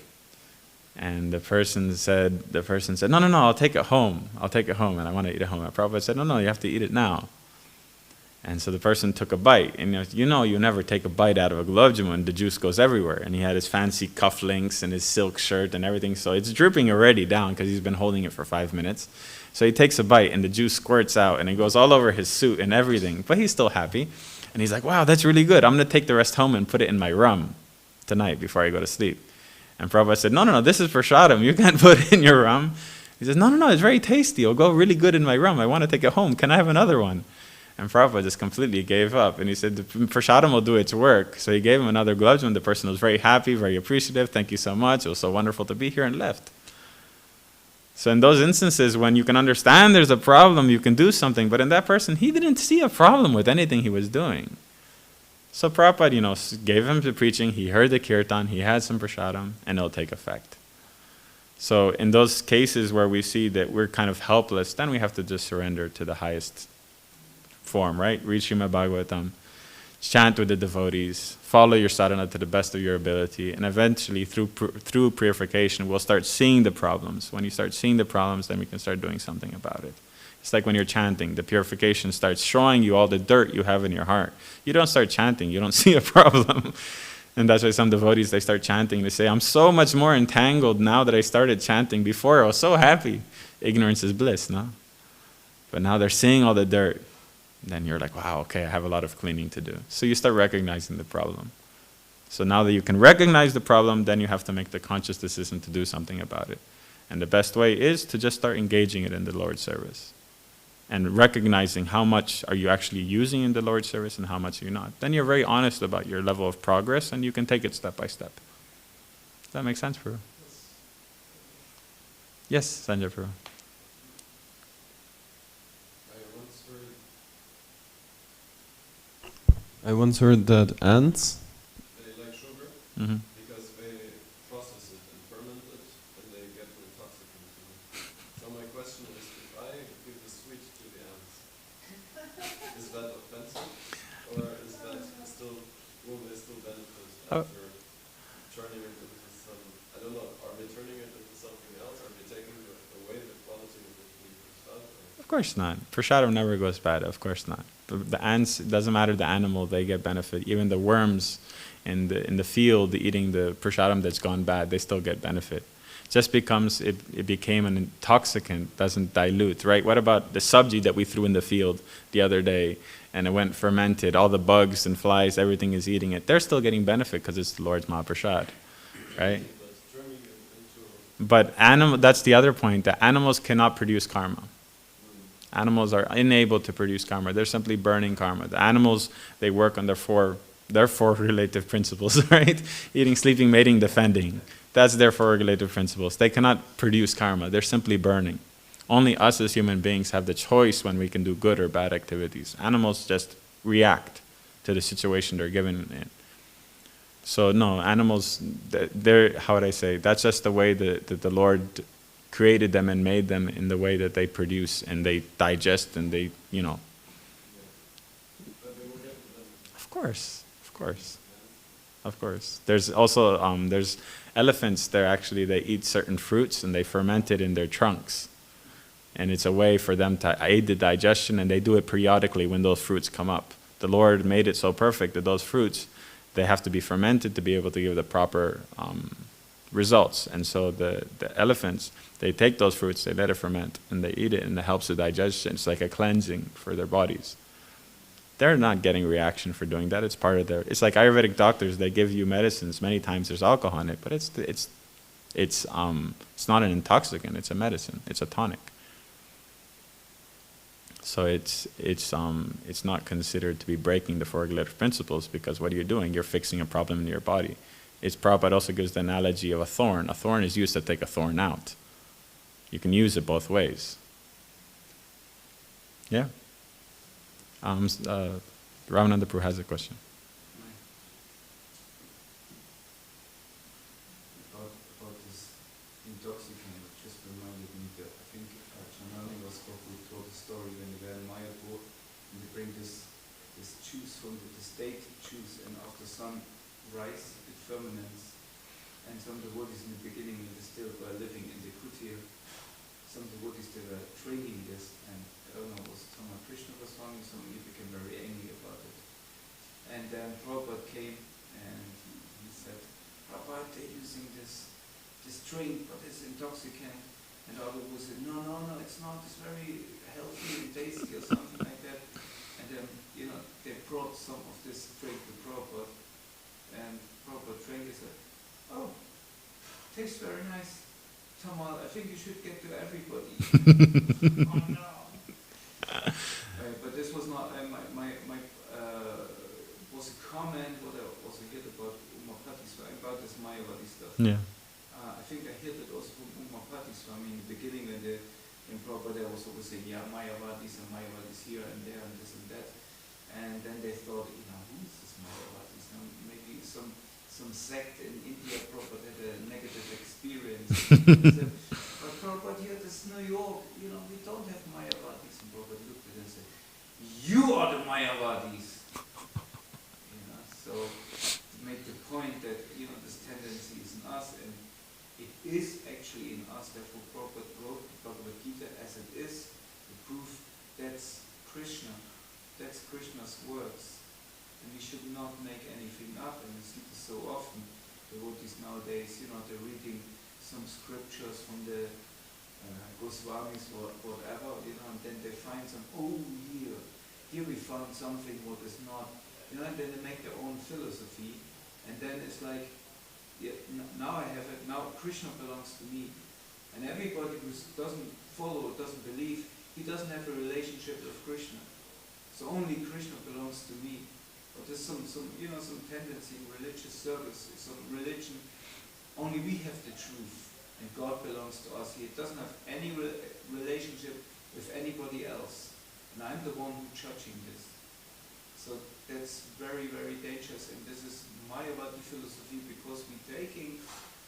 And the person said, no, I'll take it home. And I want to eat it home. And Prabhupada said, no, you have to eat it now. And so the person took a bite. And you never take a bite out of a gulab jamun. The juice goes everywhere. And he had his fancy cufflinks and his silk shirt and everything. So it's dripping already down because he's been holding it for 5 minutes. So he takes a bite and the juice squirts out and it goes all over his suit and everything. But he's still happy. And he's like, wow, that's really good. I'm going to take the rest home and put it in my rum tonight before I go to sleep. And Prabhupada said, no, this is prasadam. You can't put it in your rum. He says, no, it's very tasty. It'll go really good in my rum. I want to take it home. Can I have another one? And Prabhupada just completely gave up. And he said, the prasadam will do its work. So he gave him another gulab jamun. The person was very happy, very appreciative. Thank you so much. It was so wonderful to be here, and left. So in those instances, when you can understand there's a problem, you can do something. But in that person, he didn't see a problem with anything he was doing. So Prabhupada, gave him the preaching, he heard the kirtan, he had some prasadam, and it'll take effect. So in those cases where we see that we're kind of helpless, then we have to just surrender to the highest form, right? Read Śrīmad-Bhāgavatam, chant with the devotees, follow your sadhana to the best of your ability, and eventually through purification, we'll start seeing the problems. When you start seeing the problems, then we can start doing something about it. It's like when you're chanting, the purification starts showing you all the dirt you have in your heart. You don't start chanting, you don't see a problem. And that's why some devotees, they start chanting, they say, I'm so much more entangled now that I started chanting. Before I was so happy. Ignorance is bliss, no? But now they're seeing all the dirt. Then you're like, wow, okay, I have a lot of cleaning to do. So you start recognizing the problem. So now that you can recognize the problem, then you have to make the conscious decision to do something about it. And the best way is to just start engaging it in the Lord's service. And recognizing how much are you actually using in the Lord's service and how much are you not. Then you're very honest about your level of progress and you can take it step by step. Does that make sense, Prabhu? Yes, Sanjay, Prabhu. I once heard that ants, they like sugar because they process it and ferment it and they get the toxicant. So my question is, if I give the sweet to the ants, is that offensive? Or is that still, will they still benefit after turning it into some, I don't know, are they turning it into something else? Are they taking away the quality of the prasad? Of course not. Prasadam never goes bad, of course not. The ants, it doesn't matter the animal, they get benefit. Even the worms in the field eating the prasadam that's gone bad, they still get benefit. Just becomes it became an intoxicant doesn't dilute, right? What about the sabji that we threw in the field the other day and it went fermented, all the bugs and flies, everything is eating it. They're still getting benefit because it's the Lord's Mahaprasad, right? But that's the other point, the animals cannot produce karma. Animals are unable to produce karma. They're simply burning karma. The animals, they work on their four relative principles, right? Eating, sleeping, mating, defending. That's their 4 regulative principles. They cannot produce karma. They're simply burning. Only us as human beings have the choice when we can do good or bad activities. Animals just react to the situation they're given in. So no, animals, they're, how would I say, that's just the way that the Lord created them and made them in the way that they produce and they digest and they, you know. But they will get to them. Of course, of course, of course. There's also, there's elephants, they eat certain fruits and they ferment it in their trunks. And it's a way for them to aid the digestion, and they do it periodically when those fruits come up. The Lord made it so perfect that those fruits, they have to be fermented to be able to give the proper results. And so the elephants, they take those fruits, they let it ferment, and they eat it, and it helps the digestion. It's like a cleansing for their bodies. They're not getting reaction for doing that. It's part of their. It's like Ayurvedic doctors. They give you medicines. Many times there's alcohol in it, but it's not an intoxicant. It's a medicine. It's a tonic. So it's not considered to be breaking the four regulative principles, because what are you doing? You're fixing a problem in your body. Prabhupada also gives the analogy of a thorn. A thorn is used to take a thorn out. You can use it both ways. Yeah. Ramananda Prabhu has a question. About this intoxicant, it just reminded me that I think Chanani was Prabhu told a story when they were in Mayavadis, and they bring this juice from the state juice, and after sunrise it ferments, and some devotees in the beginning, when they still were living in the kutir, some devotees they were drinking this, and I don't know, was someone Krishna was wrong, someone he became very angry about it. And then Prabhupada came and he said, Prabhupada, they're using this drink, but it's intoxicant. And the other would say, no, it's not, it's very healthy and tasty or something like that. And then, they brought some of this drink to Prabhupada, and Prabhupada drank it and said, oh, tastes very nice. Tamal, I think you should get to everybody. Oh no. But this was not was a comment what I also heard about Umapati Swami, about this Mayavadi stuff. Yeah. I think I heard it also from Umapati Swami in the beginning when Prabhupada was always saying, yeah, Mayavadis and Mayavadis here and there and this and that. And then they thought, who is this Mayavadis? Maybe some sect in India. Prabhupada had a negative experience. Said, but Prabhupada, here this New York, we don't have Mayavadis. And Prabhupada looked at it and said, you are the Mayavadis. So to make the point that this tendency is in us, and it is actually in us. Therefore, Prabhupada wrote Bhagavad Gita as it is, to prove that's Krishna, that's Krishna's words, and we should not make anything up. And we see this so often. Devotees nowadays, they're reading some scriptures from the Goswamis or whatever, and then they find here we found something what is not, and then they make their own philosophy, and then it's like, now I have it, now Krishna belongs to me, and everybody who doesn't follow, doesn't believe, he doesn't have a relationship with Krishna, so only Krishna belongs to me. But there's some tendency in religious service, some religion, only we have the truth, and God belongs to us. He doesn't have any relationship with anybody else, and I'm the one who's judging this. So that's very, very dangerous, and this is Mayavadi philosophy, because we're taking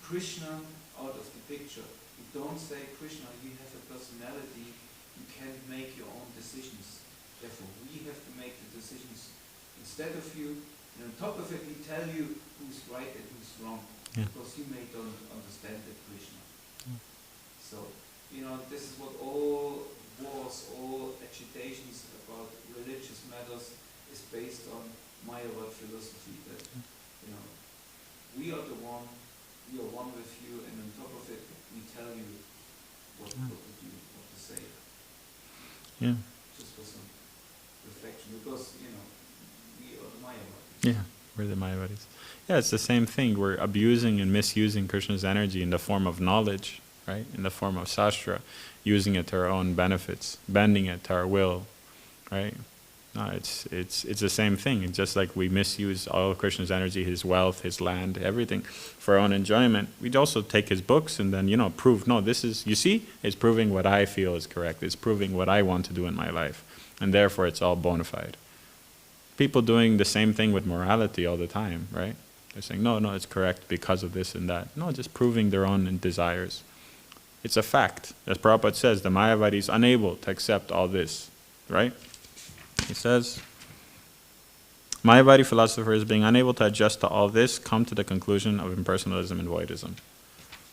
Krishna out of the picture. We don't say, Krishna, you have a personality, you can't make your own decisions. Therefore, we have to make the decisions instead of you, and on top of it, we tell you who's right and who's wrong, because you may don't understand that Krishna. So, this is what all wars, all agitations about religious matters is based on Mayavad philosophy, that, we are the one, we are one with you, and on top of it, we tell you what to do, what to say. Yeah. Just for some reflection, because, we are the Mayavadis. Yeah, we're the Mayavadis. Yeah, it's the same thing. We're abusing and misusing Krishna's energy in the form of knowledge, right? In the form of Shastra, using it to our own benefits, bending it to our will, right? No, it's the same thing. It's just like we misuse all of Krishna's energy, his wealth, his land, everything, for our own enjoyment. We'd also take his books and then, prove, no, this is, you see, it's proving what I feel is correct. It's proving what I want to do in my life. And therefore, it's all bona fide. People doing the same thing with morality all the time, right? They're saying, no, it's correct because of this and that. No, just proving their own desires. It's a fact. As Prabhupada says, the Mayavadis is unable to accept all this, right? He says, Mayavadi philosophers, being unable to adjust to all this, come to the conclusion of impersonalism and voidism.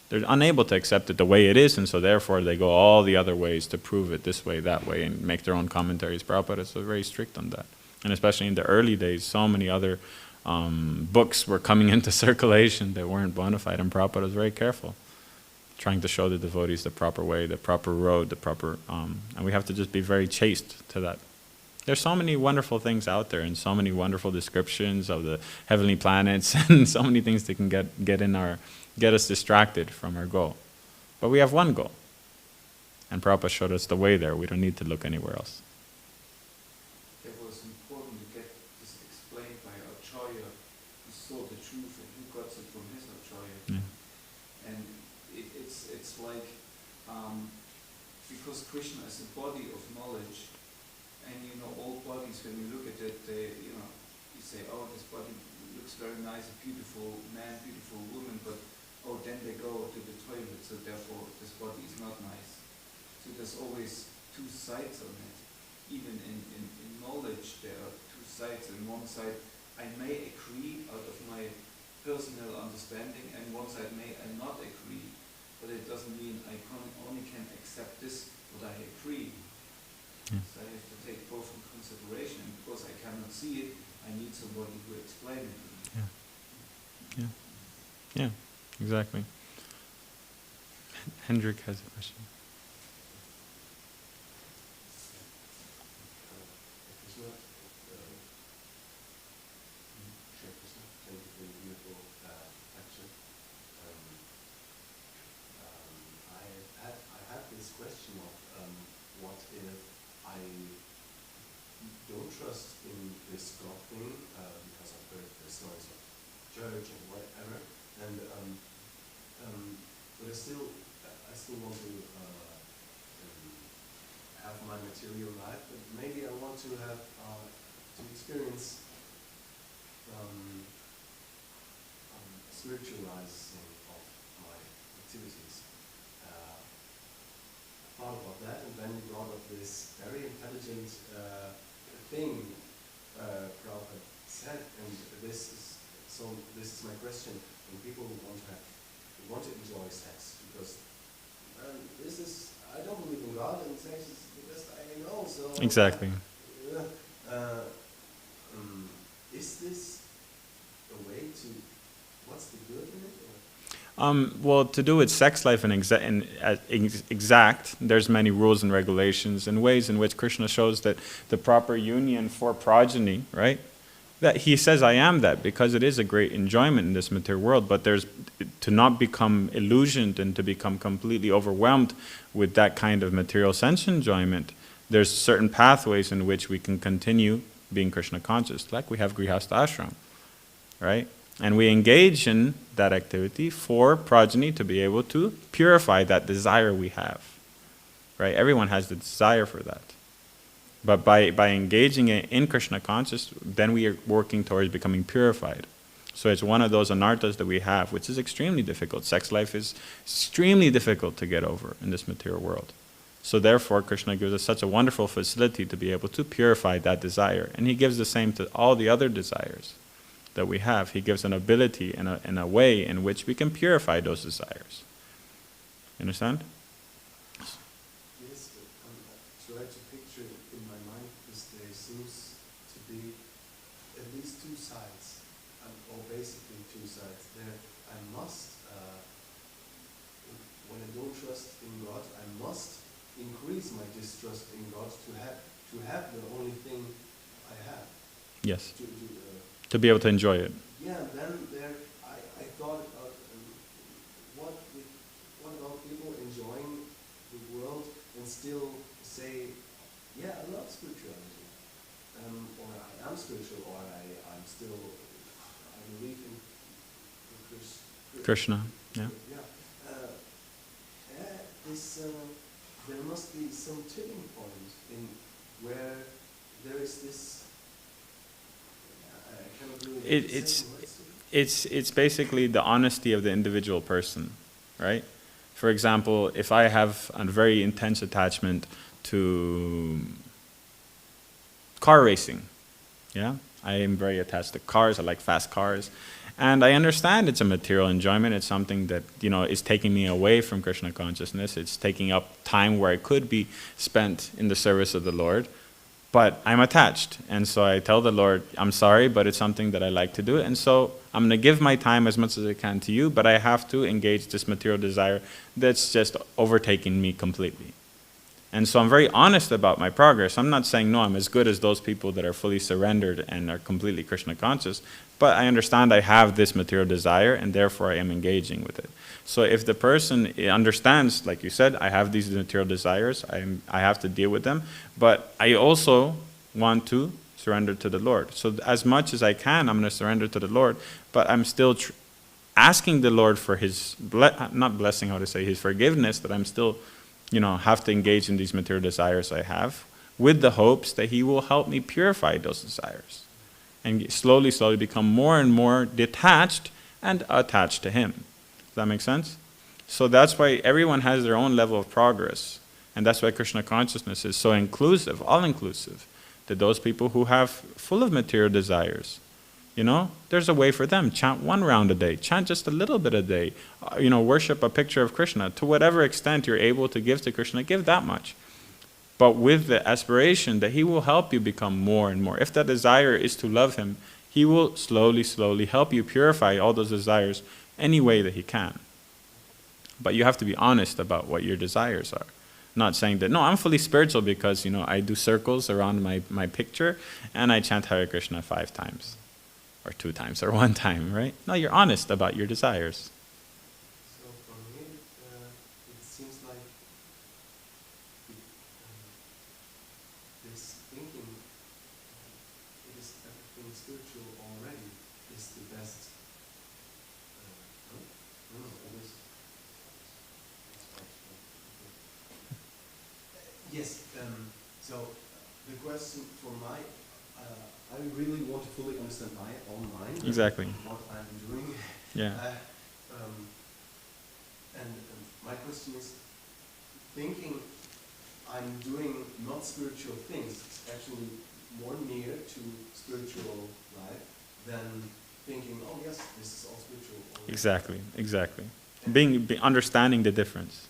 They're unable to accept it the way it is, and so therefore they go all the other ways to prove it this way, that way, and make their own commentaries. Prabhupada is very strict on that. And especially in the early days, so many other books were coming into circulation that weren't bona fide, and Prabhupada was very careful, trying to show the devotees the proper way, the proper road, the proper... and we have to just be very chaste to that. There's so many wonderful things out there, and so many wonderful descriptions of the heavenly planets, and so many things that can get us distracted from our goal. But we have one goal, and Prabhupada showed us the way there. We don't need to look anywhere else. It was important to get this explained by Acharya, who saw the truth and who got it from his Acharya. Yeah. And it's like, because Krishna is a body of knowledge, and all bodies, when you look at it, you say, oh, this body looks very nice, a beautiful man, beautiful woman, but then they go to the toilet, so therefore this body is not nice. So there's always two sides on it. Even in knowledge, there are two sides. On one side, I may agree out of my personal understanding, and one side may I not agree, but it doesn't mean I only can accept this, what I agree. Yeah. So I have to take both in consideration, and because I cannot see it, I need somebody who explains it to me. Yeah, exactly. Hendrik has a question. Thank you for the beautiful lecture. I had this question of what if I don't trust in this God thing because I've heard the stories of church and whatever, and but I still want to have my material life, but maybe I want to have to experience spiritualizing of my activities. I thought about that, and then you brought up this very intelligent thing Prabhupada said, and this is my question. When people want to enjoy sex, because I don't believe in God, and sex is the best I know. So Exactly. Is this a way to? What's the good in it? Well, to do with sex life and exact, there's many rules and regulations and ways in which Krishna shows that the proper union for progeny, right? That he says, I am that, because it is a great enjoyment in this material world, but there's to not become illusioned and to become completely overwhelmed with that kind of material sense enjoyment. There's certain pathways in which we can continue being Krishna conscious, like we have Grihastha Ashram, right? And we engage in that activity for progeny to be able to purify that desire we have, right? Everyone has the desire for that. But by engaging in Krishna conscious, then we are working towards becoming purified. So it's one of those anarthas that we have, which is extremely difficult. Sex life is extremely difficult to get over in this material world. So therefore, Krishna gives us such a wonderful facility to be able to purify that desire. And he gives the same to all the other desires that we have. He gives an ability and a way in which we can purify those desires. You understand? Yes, I try to picture it in my mind, because there seems to be at least two sides, or basically two sides. There, I must, when I don't trust in God, I must increase my distrust in God to have the only thing I have. Yes. To be able to enjoy it. Yeah, then I thought about what about people enjoying the world and still say, yeah, I love spirituality, or I am spiritual, or I believe in Krishna, yeah. There must be some tipping point in where there is this. I cannot really It's basically the honesty of the individual person, right? For example, if I have a very intense attachment to car racing, yeah, I am very attached to cars. I like fast cars, and I understand it's a material enjoyment. It's something that is taking me away from Krishna consciousness. It's taking up time where it could be spent in the service of the Lord. But I'm attached, and so I tell the Lord, I'm sorry, but it's something that I like to do, and so I'm going to give my time as much as I can to you, but I have to engage this material desire that's just overtaking me completely. And so I'm very honest about my progress. I'm not saying, no, I'm as good as those people that are fully surrendered and are completely Krishna conscious, but I understand I have this material desire, and therefore I am engaging with it. So if the person understands, like you said, I have these material desires, I have to deal with them, but I also want to surrender to the Lord. So as much as I can, I'm going to surrender to the Lord, but I'm still asking the Lord for his, not blessing, his forgiveness, that I'm still, have to engage in these material desires I have, with the hopes that he will help me purify those desires and slowly become more and more detached and attached to him. Does that make sense? So that's why everyone has their own level of progress. And that's why Krishna consciousness is so inclusive, all-inclusive, that those people who have full of material desires, there's a way for them. Chant 1 round a day. Chant just a little bit a day. Worship a picture of Krishna. To whatever extent you're able to give to Krishna, give that much. But with the aspiration that he will help you become more and more. If that desire is to love him, he will slowly help you purify all those desires any way that he can. But you have to be honest about what your desires are. Not saying that, no, I'm fully spiritual because, I do circles around my picture and I chant Hare Krishna 5 times. Or 2 times, or 1 time, right? No, you're honest about your desires. So for me, it seems like this thinking, it is everything spiritual already, is the best. Yes, so the question for I really want to fully understand my own mind. Exactly. What I'm doing. Yeah. And my question is, thinking I'm doing not spiritual things is actually more near to spiritual life than thinking, oh yes, this is all spiritual. Exactly. Being understanding the difference.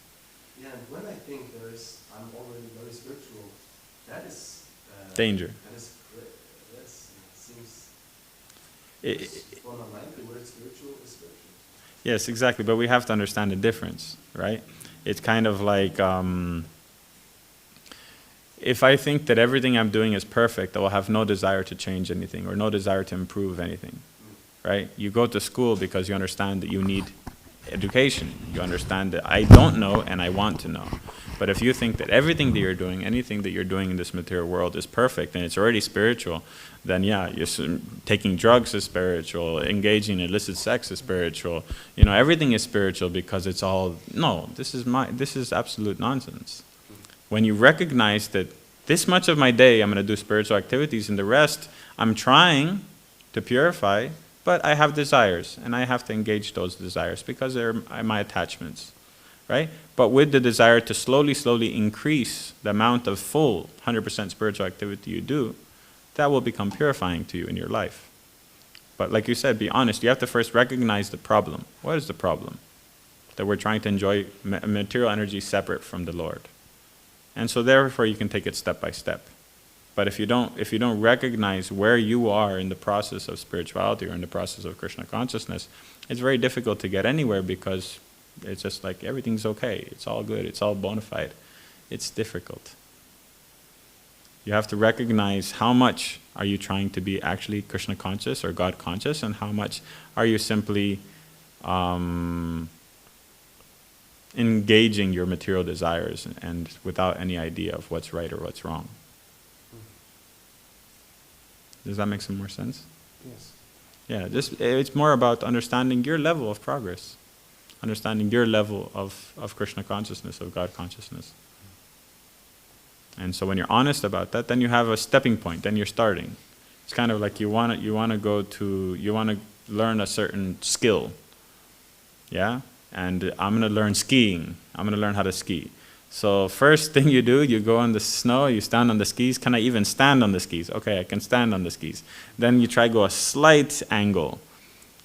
Yeah, and when I think I'm already very spiritual, that is danger. That is seems. For my mind, the word spiritual is spiritual. Yes, exactly. But we have to understand the difference, right? It's kind of like if I think that everything I'm doing is perfect, I will have no desire to change anything or no desire to improve anything, right? You go to school because you understand that you need education. You understand that I don't know and I want to know. But if you think that everything that you're doing, anything that you're doing in this material world is perfect and it's already spiritual, then yeah, taking drugs is spiritual, engaging in illicit sex is spiritual. Everything is spiritual because it's all, no, this is absolute nonsense. When you recognize that this much of my day I'm going to do spiritual activities and the rest I'm trying to purify, but I have desires and I have to engage those desires because they're my attachments. Right? But with the desire to slowly increase the amount of full 100% spiritual activity you do, that will become purifying to you in your life. But like you said, be honest. You have to first recognize the problem. What is the problem? That we're trying to enjoy material energy separate from the Lord. And so therefore you can take it step by step. But if you don't recognize where you are in the process of spirituality or in the process of Krishna consciousness, it's very difficult to get anywhere because it's just like everything's okay, it's all good, it's all bona fide. It's difficult. You have to recognize how much are you trying to be actually Krishna conscious or God conscious, and how much are you simply engaging your material desires and without any idea of what's right or what's wrong. Does that make some more sense? Yes. Yeah, it's more about understanding your level of progress. Understanding your level of Krishna consciousness, of God consciousness. And so when you're honest about that, then you have a stepping point, then you're starting. It's kind of like you want to learn a certain skill. Yeah? And I'm going to learn skiing. I'm going to learn how to ski. So first thing you do, you go on the snow, you stand on the skis. Can I even stand on the skis? Okay, I can stand on the skis. Then you try go a slight angle.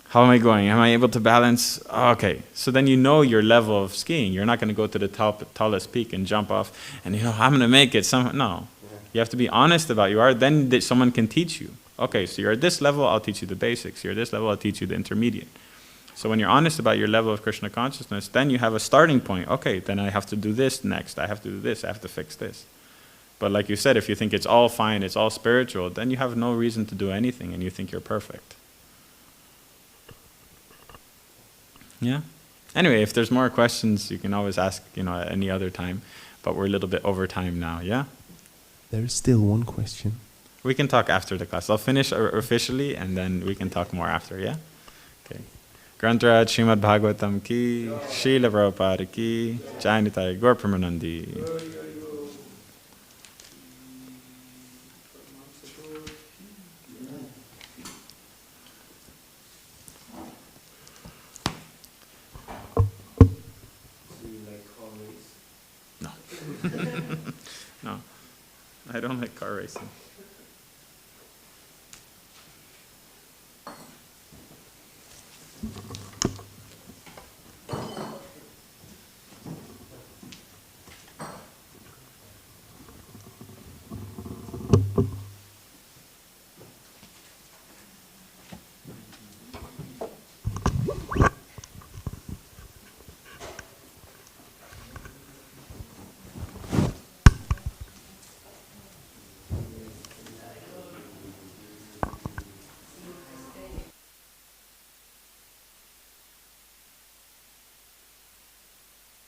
How am I going? Am I able to balance? Okay. So then you know your level of skiing. You're not going to go to the tallest peak and jump off and I'm going to make it. No. You have to be honest about you are. Then someone can teach you. Okay, so you're at this level, I'll teach you the basics. You're at this level, I'll teach you the intermediate. So when you're honest about your level of Krishna consciousness, then you have a starting point. Okay, then I have to do this next. I have to do this. I have to fix this. But like you said, if you think it's all fine, it's all spiritual, then you have no reason to do anything and you think you're perfect. Yeah? Anyway, if there's more questions, you can always ask, at any other time. But we're a little bit over time now, yeah? There is still one question. We can talk after the class. I'll finish officially and then we can talk more after, yeah? Okay. Grantaraj Śrīmad-Bhāgavatam ki, Srila Prabhupada ki, Jai Nitai Gaura Premanandi. No. No, I don't like car racing.